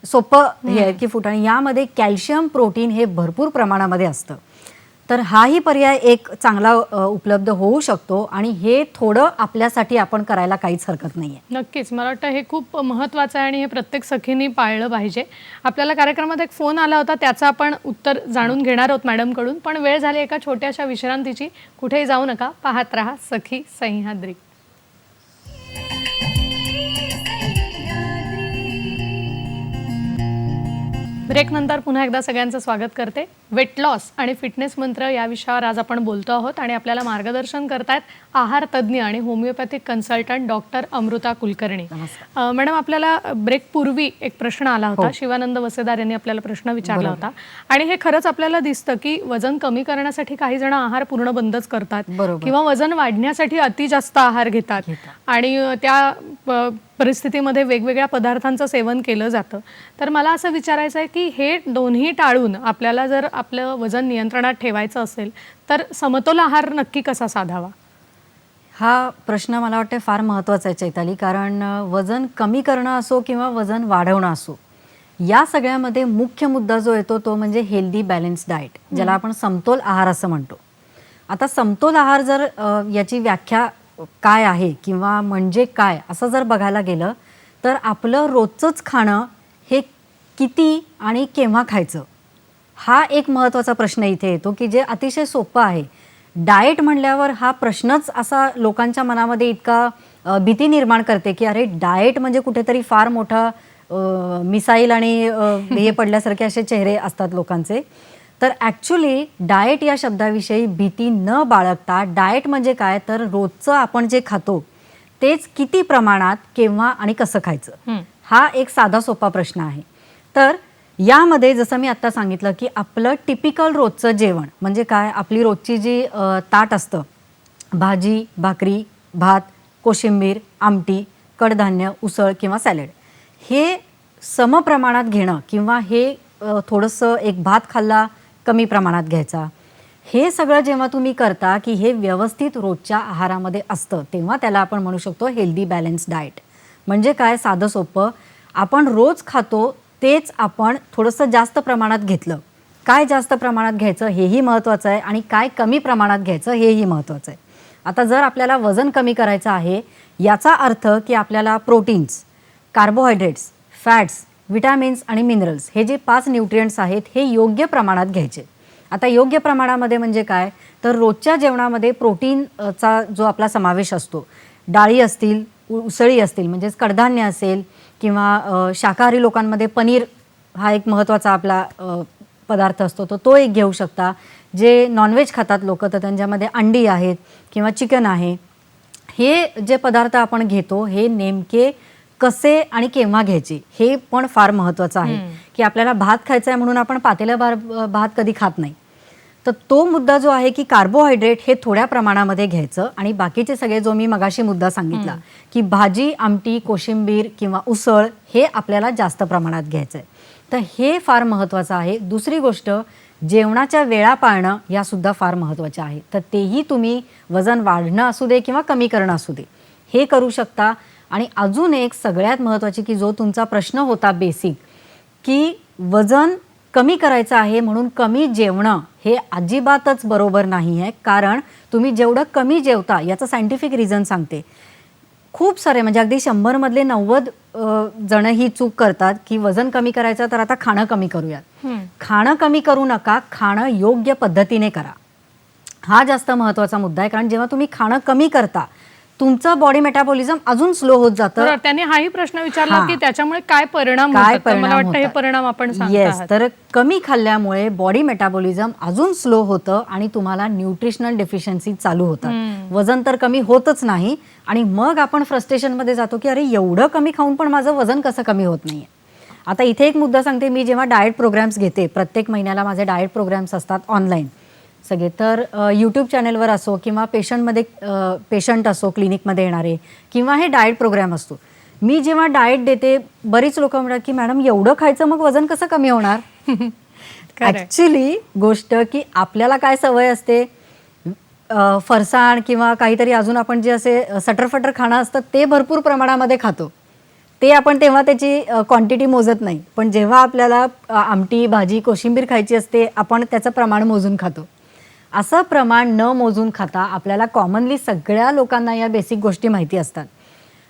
सोपं हे आहे की फुटाणे, यामध्ये कॅल्शियम प्रोटीन हे भरपूर प्रमाणामध्ये असतं. तर हाही पर्याय एक चांगला उपलब्ध होऊ शकतो आणि हे थोडं आपल्यासाठी आपण करायला काहीच हरकत नाही आहे. नक्कीच मला वाटतं हे खूप महत्त्वाचं आहे आणि हे प्रत्येक सखींनी पाळलं पाहिजे. आपल्याला कार्यक्रमात एक फोन आला होता, त्याचं आपण उत्तर जाणून घेणार आहोत मॅडमकडून. पण वेळ झाली एका छोट्याशा विश्रांतीची. कुठेही जाऊ नका, पाहत राहा सखी सह्याद्री. ब्रेक नंतर पुन्हा एकदा सगळ्यांचं स्वागत करते. वेट लॉस आणि फिटनेस मंत्र या विषयावर आज आपण बोलतो आहोत आणि आपल्याला मार्गदर्शन करतायत आहार तज्ज्ञ आणि homeopathic consultant doctor Amruta Kulkarni. Madam आपल्याला ब्रेक पूर्वी एक प्रश्न आला होता. शिवानंद वसेदार यांनी आपल्याला प्रश्न विचारला होता आणि हे खरंच आपल्याला दिसतं की वजन कमी करण्यासाठी काही जण आहार पूर्ण बंदच करतात किंवा वजन वाढण्यासाठी अति जास्त आहार घेतात आणि त्या परिस्थितीमध्ये वेगवेगळ्या पदार्थांचं सेवन केलं जातं. तर मला असं विचारायचं आहे की हे दोन्ही टाळून आपल्याला जर आपलं वजन नियंत्रणात ठेवायचं असेल तर समतोल आहार नक्की कसा साधावा? हा प्रश्न मला वाटतं फार महत्त्वाचा आहे चैताली, कारण वजन कमी करणं असो किंवा वजन वाढवणं असो, या सगळ्यामध्ये मुख्य मुद्दा जो येतो तो म्हणजे हेल्दी बॅलन्स डाएट, ज्याला आपण समतोल आहार असं म्हणतो. आता समतोल आहार जर याची व्याख्या काय आहे किंवा म्हणजे काय असं जर बघायला गेलं तर आपलं रोजचंच खाणं हे किती आणि केव्हा खायचं, हा एक महत्त्वाचा प्रश्न इथे येतो की जे अतिशय सोपं आहे. डाएट म्हणल्यावर हा प्रश्नच असा लोकांच्या मनामध्ये इतका भीती निर्माण करते की अरे डाएट म्हणजे कुठेतरी फार मोठा मिसाईल आणि हे पडल्यासारखे असे चेहरे असतात लोकांचे. तर ॲक्च्युली डाएट या शब्दाविषयी भीती न बाळगता डाएट म्हणजे काय तर रोजचं आपण जे खातो तेच किती प्रमाणात केव्हा आणि कसं खायचं, हा एक साधा सोपा प्रश्न आहे. तर यामध्ये जसं मी आत्ता सांगितलं की आपलं टिपिकल रोजचं जेवण म्हणजे काय, आपली रोजची जी ताट असतं, भाजी भाकरी भात कोशिंबीर आमटी कडधान्य उसळ किंवा सॅलड, हे समप्रमाणात घेणं किंवा हे थोडंसं एक भात खाल्ला कमी प्रमाणात घ्यायचा, हे सगळं जेव्हा तुम्ही करता की हे व्यवस्थित रोजच्या आहारामध्ये असतं तेव्हा त्याला आपण म्हणू शकतो हेल्दी बॅलन्स डाएट. म्हणजे काय, साधं सोपं, आपण रोज खातो तेच आपण थोडंसं जास्त प्रमाणात घेतलं. काय जास्त प्रमाणात घ्यायचं हेही महत्त्वाचं आहे आणि काय कमी प्रमाणात घ्यायचं हेही महत्त्वाचं आहे. आता जर आपल्याला वजन कमी करायचं आहे याचा अर्थ की आपल्याला प्रोटीन्स, कार्बोहायड्रेट्स, फॅट्स, विटॅमिन्स आणि मिनरल्स हे जे 5 न्यूट्रिएंट्स आहेत हे योग्य प्रमाणात घ्यायचे. आता योग्य प्रमाणामध्ये म्हणजे काय तर रोजच्या जेवणामध्ये प्रोटीनचा जो आपला समावेश असतो, डाळी असतील, उसळी असतील म्हणजेच कडधान्य असेल किंवा शाकाहारी लोकांमध्ये पनीर हा एक महत्त्वाचा आपला पदार्थ असतो, तो एक घेऊ शकता. जे नॉनव्हेज खातात लोक तर त्यांच्यामध्ये अंडी आहेत किंवा चिकन आहे. हे जे पदार्थ आपण घेतो हे नेमके कसे आणि केव्हा घ्यायचे हे पण फार महत्त्वाचं आहे. की आपल्याला भात खायचा आहे म्हणून आपण पातेल्या भात कधी खात नाही. तर तो मुद्दा जो आहे की कार्बोहायड्रेट हे थोड्या प्रमाणामध्ये घ्यायचं आणि बाकीचे सगळे जो मी मगाशी मुद्दा सांगितला की भाजी आमटी कोशिंबीर किंवा उसळ हे आपल्याला जास्त प्रमाणात घ्यायचं आहे. तर हे फार महत्त्वाचं आहे. दुसरी गोष्ट, जेवणाच्या वेळा पाळणं यासुद्धा फार महत्त्वाच्या आहे. तर तेही तुम्ही वजन वाढणं असू दे किंवा कमी करणं असू दे हे करू शकता. आणि अजून एक सगळ्यात महत्त्वाची की जो तुमचा प्रश्न होता बेसिक की वजन कमी करायचं आहे म्हणून कमी जेवणं, हे अजिबातच बरोबर नाही आहे. कारण तुम्ही जेवढं कमी जेवता याचं सायंटिफिक रिझन सांगते. खूप सारे म्हणजे अगदी 100 मधले 90 जण ही चूक करतात की वजन कमी करायचं तर आता खाणं कमी करूयात. खाणं कमी करू नका, खाणं योग्य पद्धतीने करा. हा जास्त महत्त्वाचा मुद्दा आहे. कारण जेव्हा तुम्ही खाणं कमी करता तुमचं बॉडी मेटाबॉलिझम अजून स्लो होत जातं. तर त्याने हाही प्रश्न विचारला की त्याच्यामुळे काय परिणाम काय होतात. तर मला वाटतं हे परिणाम आपण सांगत आहात. तर कमी खाल्ल्यामुळे बॉडी मेटाबॉलिझम अजून स्लो होतं आणि तुम्हाला न्यूट्रिशनल डेफिशियन्सी चालू होतात. वजन तर कमी होतच नाही आणि मग आपण फ्रस्ट्रेशनमध्ये जातो की अरे एवढं कमी खाऊन पण माझं वजन कसं कमी होत नाहीये. आता इथे एक मुद्दा सांगते, मी जेव्हा डाएट प्रोग्राम्स घेते, प्रत्येक महिन्याला माझे डाएट प्रोग्राम्स असतात ऑनलाईन सगळे, तर यूट्यूब चॅनलवर असो किंवा पेशंट असो क्लिनिकमध्ये येणारे किंवा हे डाएट प्रोग्राम असतो, मी जेव्हा डाएट देते बरीच लोक म्हणतात की मॅडम एवढं खायचं मग वजन कसं कमी होणार. ॲक्च्युली गोष्ट की आपल्याला काय सवय असते, फरसाण किंवा काहीतरी अजून आपण जे असे सटरफटर खाणं असतं ते भरपूर प्रमाणामध्ये खातो. ते आपण तेव्हा त्याची क्वांटिटी मोजत नाही. पण जेव्हा आपल्याला आमटी भाजी कोशिंबीर खायची असते आपण त्याचं प्रमाण मोजून खातो. असं प्रमाण न मोजून खाता आपल्याला कॉमनली सगळ्या लोकांना या बेसिक गोष्टी माहिती असतात.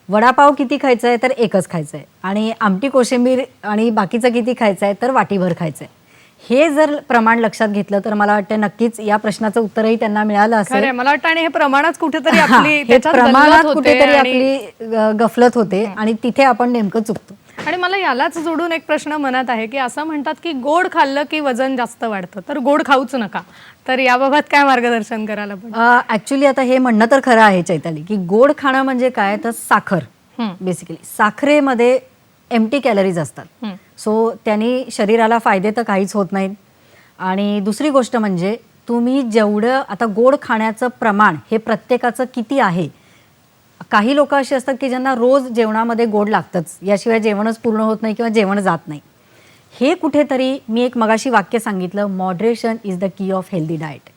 वडापाव किती खायचा आहे तर एकच खायचं आहे आणि आमटी कोशिंबीर आणि बाकीचं किती खायचं आहे तर वाटीभर खायचं आहे. हे जर प्रमाण लक्षात घेतलं तर मला वाटतं नक्कीच या प्रश्नाचं उत्तरही त्यांना मिळालं असेल. मला वाटतं आणि हे प्रमाणात कुठेतरी आपली हे प्रमाणात कुठेतरी आपली गफलत होते आणि तिथे आपण नेमकं चुकतो. आणि मला यालाच जोडून एक प्रश्न मनात आहे की असं म्हणतात की गोड खाल्लं की वजन जास्त वाढतं, तर गोड खाऊच नका. तर याबाबत काय मार्गदर्शन करायला पाहिजे? ऍक्च्युली आता हे म्हणणं तर खरं आहे चैताली की गोड खाणं म्हणजे काय तर साखर. बेसिकली साखरेमध्ये एम्प्टी कॅलरीज असतात. सो त्यांनी शरीराला फायदे तर काहीच होत नाहीत. आणि दुसरी गोष्ट म्हणजे तुम्ही जेवढं आता गोड खाण्याचं प्रमाण हे प्रत्येकाचं किती आहे. काही लोक असे असतात की ज्यांना रोज जेवणामध्ये गोड लागतंच, याशिवाय जेवणच पूर्ण होत नाही किंवा जेवण जात नाही. हे कुठेतरी मी एक मगाशी वाक्य सांगितलं, moderation is the key of healthy diet.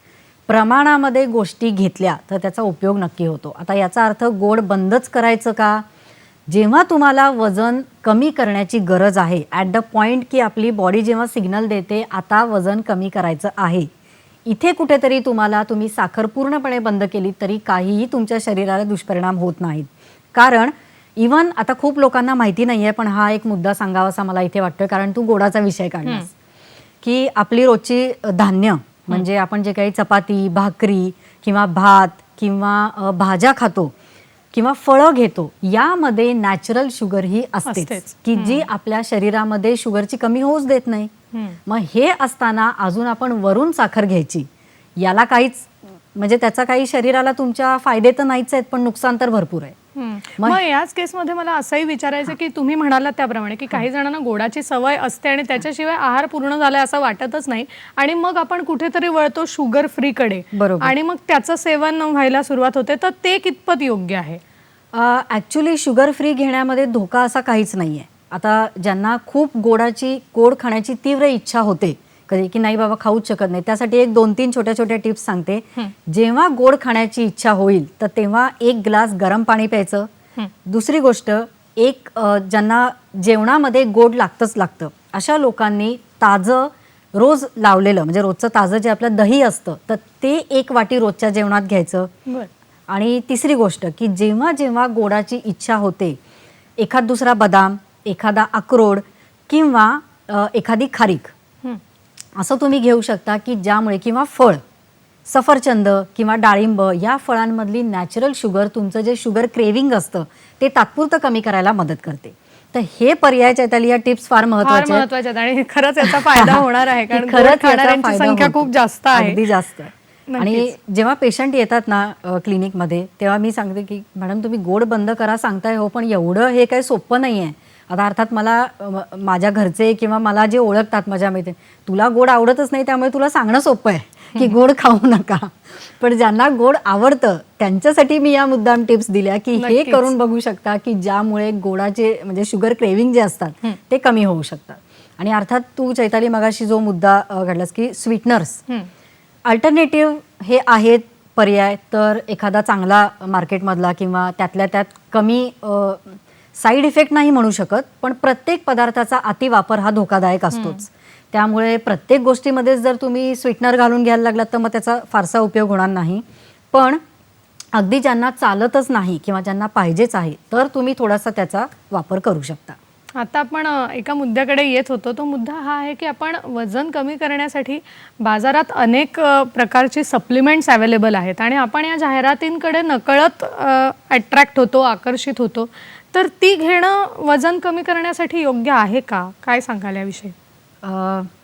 प्रमाणामध्ये गोष्टी घेतल्या तर त्याचा उपयोग नक्की होतो. आता याचा अर्थ गोड बंदच करायचं का? जेव्हा तुम्हाला वजन कमी करण्याची गरज आहे, ॲट द पॉईंट की आपली बॉडी जेव्हा सिग्नल देते आता वजन कमी करायचं आहे, इथे कुठेतरी तुम्ही साखर पूर्णपणे बंद केली तरी काहीही तुमच्या शरीराला दुष्परिणाम होत नाहीत. कारण इवन आता खूप लोकांना माहिती नाही आहे, पण हा एक मुद्दा सांगावासा मला इथे वाटतोय, कारण तू गोडाचा विषय काढलास, की आपली रोजची धान्य म्हणजे आपण जे काही चपाती, भाकरी किंवा भात किंवा भाज्या खातो किंवा फळं घेतो, यामध्ये नॅचरल शुगर ही असतेच, असतेच. की जी आपल्या शरीरामध्ये शुगरची कमी होऊच देत नाही. मग हे असताना अजून आपण वरून साखर घ्यायची, याला काहीच म्हणजे त्याचा काही शरीराला तुमच्या फायदे तर नाहीच आहेत, पण नुकसान तर भरपूर आहे. मग याच केसमध्ये मला असंही विचारायचं की तुम्ही म्हणालात त्याप्रमाणे की काही जणांना गोडाची सवय असते आणि त्याच्याशिवाय आहार पूर्ण झालाय असं वाटतच नाही, आणि मग आपण कुठेतरी वळतो शुगर फ्री कडे, बरोबर. आणि मग त्याचं सेवन व्हायला सुरुवात होते. तर ते कितपत योग्य आहे? ॲक्च्युली शुगर फ्री घेण्यामध्ये धोका असा काहीच नाही आहे. आता ज्यांना खूप गोड खाण्याची तीव्र इच्छा होते कधी, की नाही बाबा खाऊच शकत नाही, त्यासाठी एक 2-3 छोट्या छोट्या टिप्स सांगते. जेव्हा गोड खाण्याची इच्छा होईल तर तेव्हा 1 ग्लास गरम पाणी प्यायचं. दुसरी गोष्ट, ज्यांना जेवणामध्ये गोड लागतं अशा लोकांनी ताजं रोज लावलेलं म्हणजे रोजचं ताजं जे आपलं दही असतं तर ते 1 वाटी रोजच्या जेवणात घ्यायचं. आणि तिसरी गोष्ट, की जेव्हा जेव्हा गोडाची इच्छा होते, एखाद दुसरा बदाम, एखादा अक्रोड किंवा एखादी खारीक असं तुम्ही घेऊ शकता, की ज्यामुळे, किंवा फळ, सफरचंद किंवा डाळिंब, या फळांमधली नॅचरल शुगर तुमचं जे शुगर क्रेविंग असतं ते तात्पुरतं कमी करायला मदत करते. तर हे पर्याय चैताली, या टिप्स फार महत्त्वाच्या महत्वाच्या आणि खरंच याचा फायदा होणार आहे, कारण खरंच गोड याचा खाणाऱ्यांची फायदा संख्या होतो. खूप जास्त आहे. अगदी जास्त. आणि जेव्हा पेशंट येतात ना क्लिनिकमध्ये, तेव्हा मी सांगते की मॅडम तुम्ही गोड बंद करा सांगताय हो, पण एवढं हे काही सोपं नाही आहे. आता अर्थात मला माझ्या घरचे किंवा मला जे ओळखतात माझ्या मैत्रिणी, तुला गोड आवडतच नाही त्यामुळे तुला सांगणं सोपं आहे की गोड खाऊ नका, पण ज्यांना गोड आवडतं त्यांच्यासाठी मी या मुद्दाम टिप्स दिल्या की हे करून बघू शकता, की ज्यामुळे गोडाचे म्हणजे शुगर क्रेविंग जे असतात ते कमी होऊ शकतात. आणि अर्थात तू चैताली मगाशी जो मुद्दा काढलास की स्वीटनर्स, अल्टरनेटिव्ह हे आहेत पर्याय, तर एखादा चांगला मार्केटमधला किंवा त्यातल्या त्यात कमी साईड इफेक्ट नाही म्हणू शकत, पण प्रत्येक पदार्थाचा अतिवापर हा धोकादायक असतोच. त्यामुळे प्रत्येक गोष्टीमध्ये जर तुम्ही स्वीटनर घालून घ्यायला लागलात तर मग त्याचा फारसा उपयोग होणार नाही. पण अगदी ज्यांना चालतच नाही किंवा ज्यांना पाहिजेच आहे तर तुम्ही थोडासा त्याचा वापर करू शकता. आता आपण एका मुद्द्याकडे येत होतो. तो मुद्दा हा आहे की आपण वजन कमी करण्यासाठी बाजारात अनेक प्रकारची सप्लिमेंट्स अवेलेबल आहेत आणि आपण या जाहिरातींकडे नकळत अट्रॅक्ट होतो, आकर्षित होतो. तर ती घेणं वजन कमी करण्यासाठी योग्य आहे का? काय सांगाल याविषयी?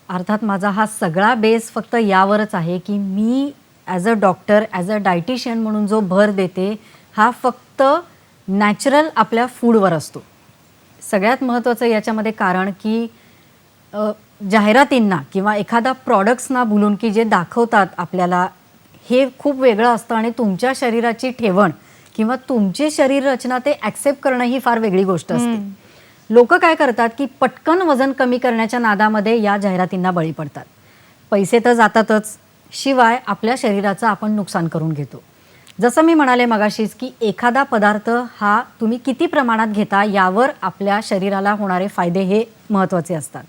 अर्थात माझा हा सगळा बेस फक्त यावरच आहे की मी as a doctor, as a dietitian म्हणून जो भर देते हा फक्त नॅचरल आपल्या फूडवर असतो. सगळ्यात महत्त्वाचं याच्यामध्ये कारण की जाहिरातींना किंवा एखादा प्रॉडक्ट्सना भुलून की जे दाखवतात आपल्याला हे खूप वेगळं असतं आणि तुमच्या शरीराची ठेवण किंवा तुमची शरीर रचना ते ॲक्सेप्ट करणं ही फार वेगळी गोष्ट असते. लोक काय करतात की पटकन वजन कमी करण्याच्या नादामध्ये या जाहिरातींना बळी पडतात. पैसे तर जातातच, शिवाय आपल्या शरीराचं आपण नुकसान करून घेतो. जसं मी म्हणाले मगाशीच की एखादा पदार्थ हा तुम्ही किती प्रमाणात घेता यावर आपल्या शरीराला होणारे फायदे हे महत्त्वाचे असतात.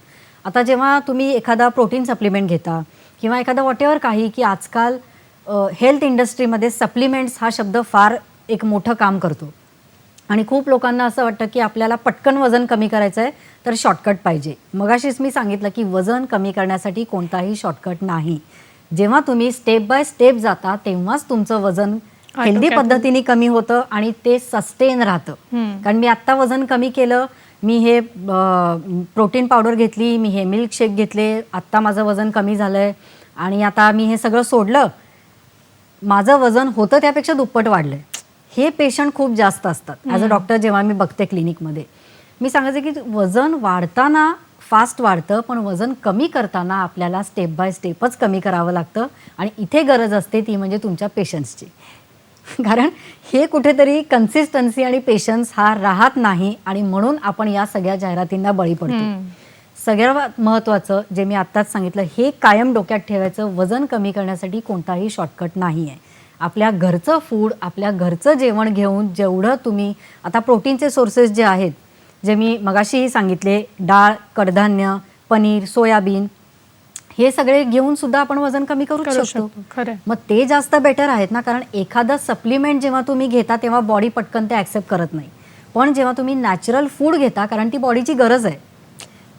आता जेव्हा तुम्ही एखादा प्रोटीन सप्लिमेंट घेता किंवा एखादा वॉटेवर काही, की आजकाल हेल्थ इंडस्ट्रीमध्ये सप्लिमेंट्स हा शब्द फार एक मोठं काम करतो आणि खूप लोकांना असं वाटतं की आपल्याला पटकन वजन कमी करायचं आहे तर शॉर्टकट पाहिजे. मगाशीच मी सांगितलं की वजन कमी करण्यासाठी कोणताही शॉर्टकट नाही. जेव्हा तुम्ही स्टेप बाय स्टेप जाता तेव्हाच तुमचं वजन हेल्दी पद्धतीने कमी होतं आणि ते सस्टेन राहतं. कारण मी आत्ता वजन कमी केलं, मी हे प्रोटीन पावडर घेतली, मी हे मिल्क शेक घेतले, आत्ता माझं वजन कमी झालं आहे आणि आता मी हे सगळं सोडलं, माझं वजन होतं त्यापेक्षा दुप्पट वाढलं आहे. हे पेशंट खूप जास्त असतात. ॲज अ डॉक्टर जेव्हा मी बघते क्लिनिकमध्ये, मी सांगायचं की वजन वाढताना फास्ट वाढतं, पण वजन कमी करताना आपल्याला स्टेप बाय स्टेपच कमी करावं लागतं आणि इथे गरज असते ती म्हणजे तुमच्या पेशन्सची. कारण हे कुठेतरी कन्सिस्टन्सी आणि पेशन्स हा राहत नाही आणि म्हणून आपण या सगळ्या जाहिरातींना बळी पडतो. सगळ्यात महत्त्वाचं जे मी आत्ताच सांगितलं, हे कायम डोक्यात ठेवायचं, वजन कमी करण्यासाठी कोणताही शॉर्टकट नाही आहे. आपल्या घरचं फूड, आपल्या घरचं जेवण घेऊन जेवढं तुम्ही, आता प्रोटीनचे सोर्सेस जे आहेत, जे मी मगाशीही सांगितले, डाळ, कडधान्य, पनीर, सोयाबीन, हे सगळे घेऊन सुद्धा आपण वजन कमी करू शकतो. खरं आहे. मग ते जास्त बेटर आहेत ना, कारण एखादं सप्लिमेंट जेव्हा तुम्ही घेता तेव्हा बॉडी पटकन ते ॲक्सेप्ट करत नाही. पण जेव्हा तुम्ही नॅचरल फूड घेता, कारण ती बॉडीची गरज आहे,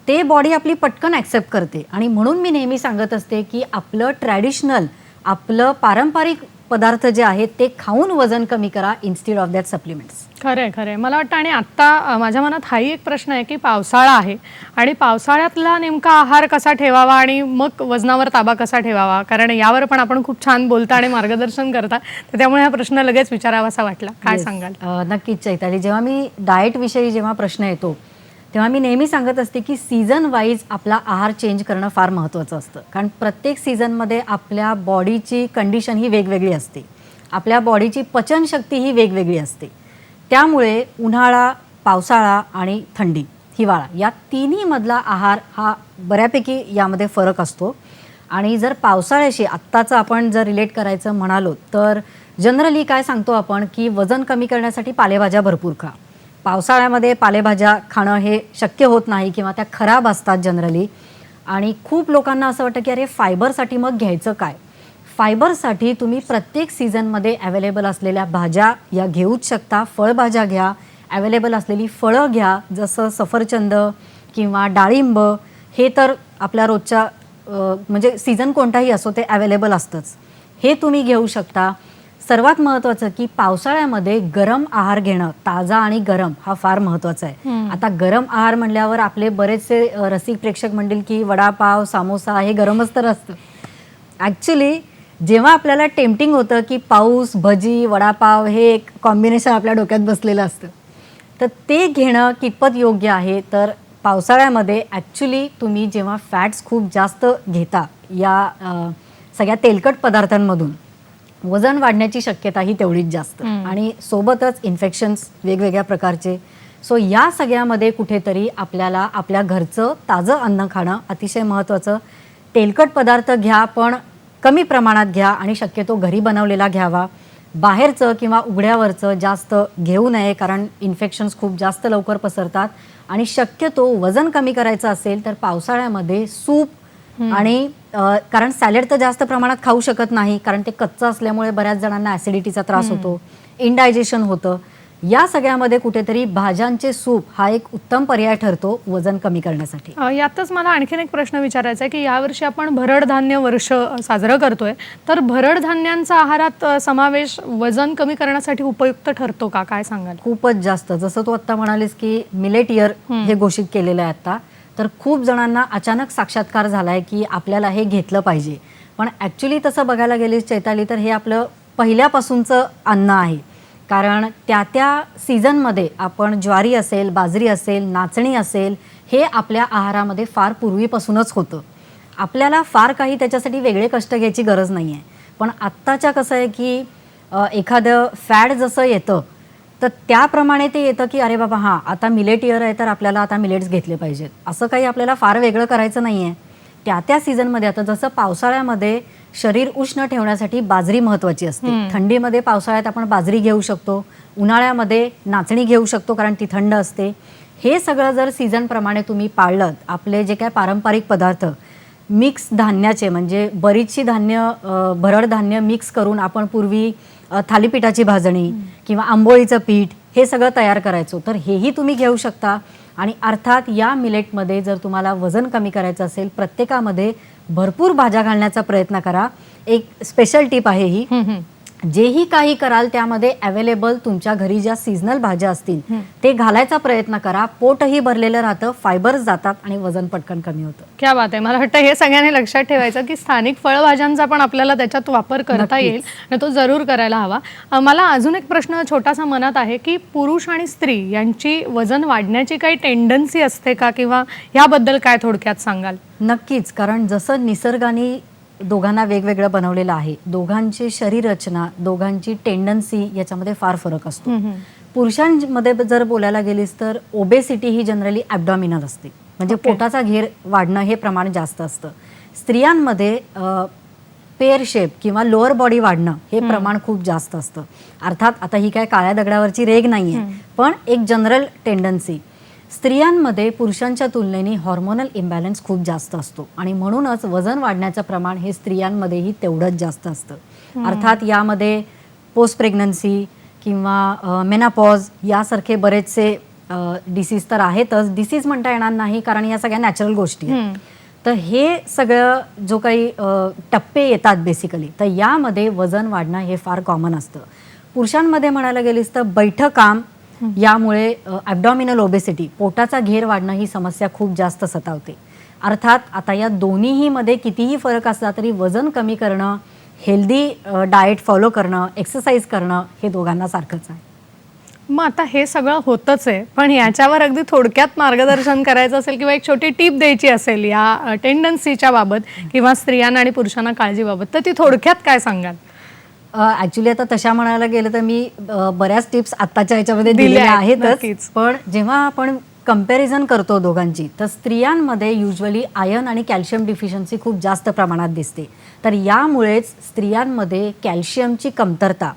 ते बॉडी आपली पटकन ॲक्सेप्ट करते. आणि म्हणून मी नेहमी सांगत असते की आपलं ट्रॅडिशनल, आपलं पारंपरिक पदार्थ जे आहेत ते खाऊन वजन कमी करा इन्स्टेड ऑफ दॅट सप्लिमेंट्स. खरं आहे, खरं आहे. मला वाटतं, आणि आत्ता माझ्या मनात हाही एक प्रश्न आहे की पावसाळा आहे आणि पावसाळ्यातला नेमका आहार कसा ठेवावा आणि मग वजनावर ताबा कसा ठेवावा, कारण यावर पण आपण खूप छान बोलता आणि मार्गदर्शन करता, तर त्यामुळे हा प्रश्न लगेच विचारावासा वाटला. काय सांगाल? नक्कीच चैताली, जेव्हा मी डाएटविषयी जेव्हा प्रश्न येतो तेव्हा मी नेहमी सांगत असते की सीझन वाईज आपला आहार चेंज करणं फार महत्त्वाचं असतं. कारण प्रत्येक सीझनमध्ये आपल्या बॉडीची कंडिशन ही वेगवेगळी असते, आपल्या बॉडीची पचनशक्ती ही वेगवेगळी असते. त्यामुळे उन्हाळा, पावसाळा आणि थंडी, हिवाळा, या तिन्हीमधला आहार हा बऱ्यापैकी यामध्ये फरक असतो. आणि जर पावसाळ्याशी आत्ताचं आपण जर रिलेट करायचं म्हणालो तर जनरली काय सांगतो आपण की वजन कमी करण्यासाठी पालेभाज्या भरपूर खा. पावसाळ्यामध्ये पालेभाज्या खाणं हे शक्य होत नाही किंवा त्या खराब असतात जनरली. आणि खूप लोकांना असं वाटतं की अरे फायबरसाठी मग घ्यायचं काय. फायबरसाठी तुम्ही प्रत्येक सीझनमध्ये अवेलेबल असलेल्या भाज्या या घेऊच शकता. फळभाज्या घ्या, अवेलेबल असलेली फळं घ्या, जसं सफरचंद किंवा डाळिंब, हे तर आपल्या रोजच्या म्हणजे सीझन कोणताही असो ते अवेलेबल असतंच, हे तुम्ही घेऊ शकता. सर्वात महत्त्वाचं की पावसाळ्यामध्ये गरम आहार घेणं, ताजा आणि गरम, हा फार महत्त्वाचा आहे. आता गरम आहार म्हणल्यावर आपले बरेचसे रसिक प्रेक्षक म्हणतील की वडापाव, सामोसा हे गरमच तर असतं. ॲक्च्युली जेव्हा आपल्याला टेम्पटिंग होतं की पाऊस, भजी, वडापाव हे एक कॉम्बिनेशन आपल्या डोक्यात बसलेलं असतं, तर ते घेणं कितपत योग्य आहे. तर पावसाळ्यामध्ये ॲक्च्युली तुम्ही जेव्हा फॅट्स खूप जास्त घेता या सगळ्या तेलकट पदार्थांमधून, वजन वाढण्याची शक्यता ही तेवढीच जास्त. आणि सोबतच इन्फेक्शन्स वेगवेगळ्या प्रकारचे. सो या सगळ्यामध्ये कुठेतरी आपल्याला आपल्या घरचं ताजं अन्न खाणं अतिशय महत्त्वाचं. तेलकट पदार्थ घ्या पण कमी प्रमाणात घ्या आणि शक्यतो घरी बनवलेला घ्यावा. बाहेरचं किंवा उघड्यावरचं जास्त घेऊ नये, कारण इन्फेक्शन्स खूप जास्त लवकर पसरतात. आणि शक्यतो वजन कमी करायचं असेल तर पावसाळ्यामध्ये सूप आणि कारण सॅलड तर जास्त प्रमाणात खाऊ शकत नाही, कारण ते कच्चं असल्यामुळे बऱ्याच जणांना ॲसिडिटीचा त्रास होतो, इनडायजेशन होतं. या सगळ्यामध्ये कुठेतरी भाज्यांचे सूप हा एक उत्तम पर्याय ठरतो वजन कमी करण्यासाठी. यातच मला आणखीन एक प्रश्न विचारायचा आहे की यावर्षी आपण भरड धान्य वर्ष साजरं करतोय, तर भरड धान्यांचा आहारात समावेश वजन कमी करण्यासाठी उपयुक्त ठरतो का? काय सांगाल? खूपच जास्त. जसं तू आत्ता म्हणालीस की मिलेट इयर हे घोषित केलेलं आहे आता, तर खूप जणांना अचानक साक्षात्कार झाला आहे की आपल्याला हे घेतलं पाहिजे. पण ॲक्च्युली तसं बघायला गेलीस चैताली तर हे आपलं पहिल्यापासूनचं अन्न आहे. कारण त्या सीझनमध्ये आपण ज्वारी असेल, बाजरी असेल, नाचणी असेल, हे आपल्या आहारामध्ये फार पूर्वीपासूनच होतं. आपल्याला फार काही त्याच्यासाठी वेगळे कष्ट घ्यायची गरज नाही आहे. पण आत्ताच्या कसं आहे की एखादं फॅड जसं येतं तर त्याप्रमाणे ते येतं की अरे बाबा हां आता मिलेट इयर आहे तर आपल्याला आता मिलेट्स घेतले पाहिजेत. असं काही आपल्याला फार वेगळं करायचं नाही आहे. त्या सीझनमध्ये आता जसं पावसाळ्यामध्ये शरीर उष्ण ठेवण्यासाठी बाजरी महत्त्वाची असते. थंडीमध्ये पावसाळ्यात आपण बाजरी घेऊ शकतो, उन्हाळ्यामध्ये नाचणी घेऊ शकतो कारण ती थंड असते. हे सगळं जर सीझनप्रमाणे तुम्ही पाळलं, आपले जे काय पारंपरिक पदार्थ मिक्स धान्याचे, म्हणजे बरीचशी धान्य, भरड धान्य मिक्स करून आपण पूर्वी थालीपीठाची भाजणी किंवा आंबोळीचं पीठ हे सगळं तयार करायचो, तर हेही तुम्ही घेऊ शकता. आणि अर्थात या मिलेटमध्ये जर तुम्हाला वजन कमी करायचं असेल, प्रत्येकामध्ये भरपूर भाज्या घालण्याचा प्रयत्न करा. एक स्पेशल टिप आहे ही, जेही काही कराल त्यामध्ये अवेलेबल तुमच्या घरी ज्या सीझनल भाज्या असतील ते घालायचा प्रयत्न करा. पोटही भरलेलं राहतं, फायबर्स जातात आणि वजन पटकन कमी होतं. क्या बात आहे. मला वाटतं हे सगळ्यांनी लक्षात ठेवायचं की स्थानिक फळभाज्यांचा पण आपल्याला त्याच्यात वापर करता येईल आणि तो जरूर करायला हवा. मला अजून एक प्रश्न छोटासा मनात आहे की पुरुष आणि स्त्री यांची वजन वाढण्याची काही टेंडन्सी असते का, किंवा याबद्दल काय थोडक्यात सांगाल? नक्कीच, कारण जसं निसर्गाने दोघांना वेगवेगळं बनवलेलं आहे, दोघांची शरीर रचना, दोघांची टेंडन्सी याच्यामध्ये फार फरक असतो. पुरुषांमध्ये जर बोलायला गेलीस तर ओबेसिटी ही जनरली ॲब्डॉमिनल असते, म्हणजे ओके. पोटाचा घेर वाढणं हे प्रमाण जास्त असतं. स्त्रियांमध्ये पेअर शेप किंवा लोअर बॉडी वाढणं हे प्रमाण खूप जास्त असतं. अर्थात आता ही काय काळ्या दगडावरची रेग नाही आहे, पण एक जनरल टेंडन्सी स्त्रियांमध्ये पुरुषांच्या तुलनेने हॉर्मोनल इम्बॅलन्स खूप जास्त असतो आणि म्हणूनच वजन वाढण्याचं प्रमाण हे स्त्रियांमध्येही तेवढंच जास्त असतं. अर्थात यामध्ये पोस्ट प्रेग्नन्सी किंवा मेनापॉज यासारखे बरेचसे डिसीज तर आहेतच. डिसीज म्हणता येणार नाही कारण या सगळ्या नॅचरल गोष्टी आहेत. तर हे सगळं जो काही टप्पे येतात बेसिकली, तर यामध्ये वजन वाढणं हे फार कॉमन असतं. पुरुषांमध्ये म्हणायला गेलीस तर बैठं काम यामुळे ॲब्डॉमिनल ओबेसिटी पोटाचा घेर वाढणं ही समस्या खूप जास्त सतावते. अर्थात आता या दोन्हीही मध्ये कितीही फरक असला तरी वजन कमी करणं, हेल्दी डाएट फॉलो करणं, एक्सरसाइज करणं हे दोघांना सारखंच आहे. मग आता हे सगळं होतच आहे, पण याच्यावर अगदी थोडक्यात मार्गदर्शन करायचं असेल किंवा एक छोटी टीप द्यायची असेल या टेंडन्सीच्या बाबत किंवा स्त्रियांना आणि पुरुषांना काळजीबाबत, तर ती थोडक्यात काय सांगाल? ॲक्च्युली आता तशा म्हणायला गेलं तर मी बऱ्याच टिप्स आत्ताच्या ह्याच्यामध्ये दिल्या दिलेल्या आहेत, आहेतच. नक्कीच. पण जेव्हा आपण कंपॅरिझन करतो दोघांची, तर स्त्रियांमध्ये युजली आयर्न आणि कॅल्शियम डिफिशियन्सी खूप जास्त प्रमाणात दिसते. तर यामुळेच स्त्रियांमध्ये कॅल्शियमची कमतरता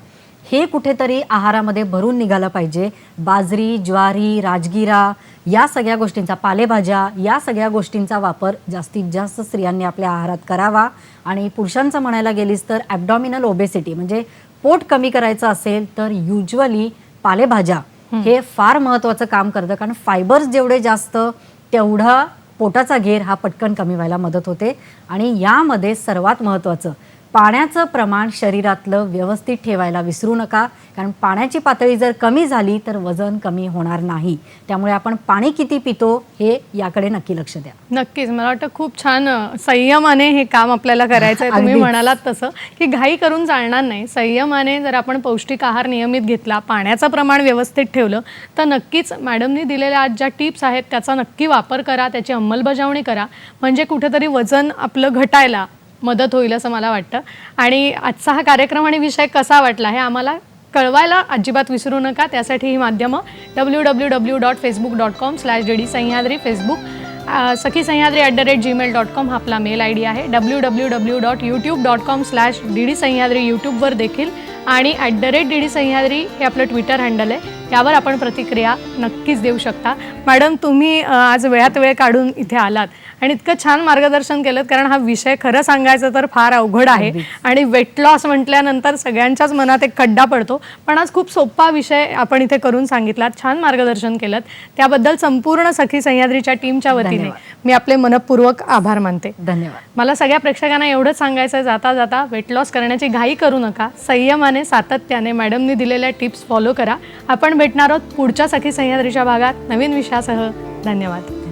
हे कुठेतरी आहारामध्ये भरून निघालं पाहिजे. बाजरी, ज्वारी, राजगिरा या सगळ्या गोष्टींचा, पालेभाज्या या सगळ्या गोष्टींचा वापर जास्तीत जास्त स्त्रियांनी आपल्या आहारात करावा. आणि पुरुषांचं म्हणायला गेलीस तर ॲब्डॉमिनल ओबेसिटी म्हणजे पोट कमी करायचं असेल तर युजली पालेभाज्या हे फार महत्त्वाचं काम करतं. कारण फायबर्स जेवढे जास्त तेवढा पोटाचा घेर हा पटकन कमी व्हायला मदत होते. आणि यामध्ये सर्वात महत्त्वाचं पाण्याचं प्रमाण शरीरातलं व्यवस्थित ठेवायला विसरू नका. कारण पाण्याची पातळी जर कमी झाली तर वजन कमी होणार नाही. त्यामुळे आपण पाणी किती पितो हे याकडे नक्की लक्ष द्या. नक्कीच, मला वाटतं खूप छान संयमाने हे काम आपल्याला करायचं आहे. तुम्ही अगदीच. म्हणालात तसं की घाई करून चालणार नाही. संयमाने जर आपण पौष्टिक आहार नियमित घेतला, पाण्याचं प्रमाण व्यवस्थित ठेवलं, तर नक्कीच मॅडमनी दिलेल्या आज ज्या टिप्स आहेत त्याचा नक्की वापर करा, त्याची अंमलबजावणी करा, म्हणजे कुठेतरी वजन आपलं घटायला मदत होईल असं मला वाटतं. आणि आजचा हा कार्यक्रम आणि विषय कसा वाटला हे आम्हाला कळवायला अजिबात विसरू नका. त्यासाठी ही माध्यमं www.facebook.com/DD सह्याद्री, फेसबुक सखी सह्याद्री @gmail.com हा आपला मेल ID आहे. www.youtube.com/DD सह्याद्री यूट्यूबवर देखील आणि @DD सह्याद्री हे आपलं ट्विटर हँडल आहे. यावर आपण प्रतिक्रिया नक्कीच देऊ शकता. मॅडम, तुम्ही आज वेळात वेळ काढून इथे आलात आणि इतकं छान मार्गदर्शन केलं, कारण हा विषय खरं सांगायचं तर फार अवघड आहे आणि वेट लॉस म्हटल्यानंतर सगळ्यांच्याच मनात एक खड्डा पडतो. पण आज खूप सोपा विषय आपण इथे करून सांगितलात, छान मार्गदर्शन केलं. त्याबद्दल संपूर्ण सखी सह्याद्रीच्या टीमच्या वतीने मी आपले मनपूर्वक आभार मानते. धन्यवाद. मला सगळ्या प्रेक्षकांना एवढंच सांगायचं आहे, जाता जाता वेट लॉस करण्याची घाई करू नका. संयमाने, सातत्याने मॅडमनी दिलेल्या टिप्स फॉलो करा. आपण भेटणार आहोत पुढच्या सखी सह्याद्रीच्या भागात नवीन विषयासह. धन्यवाद.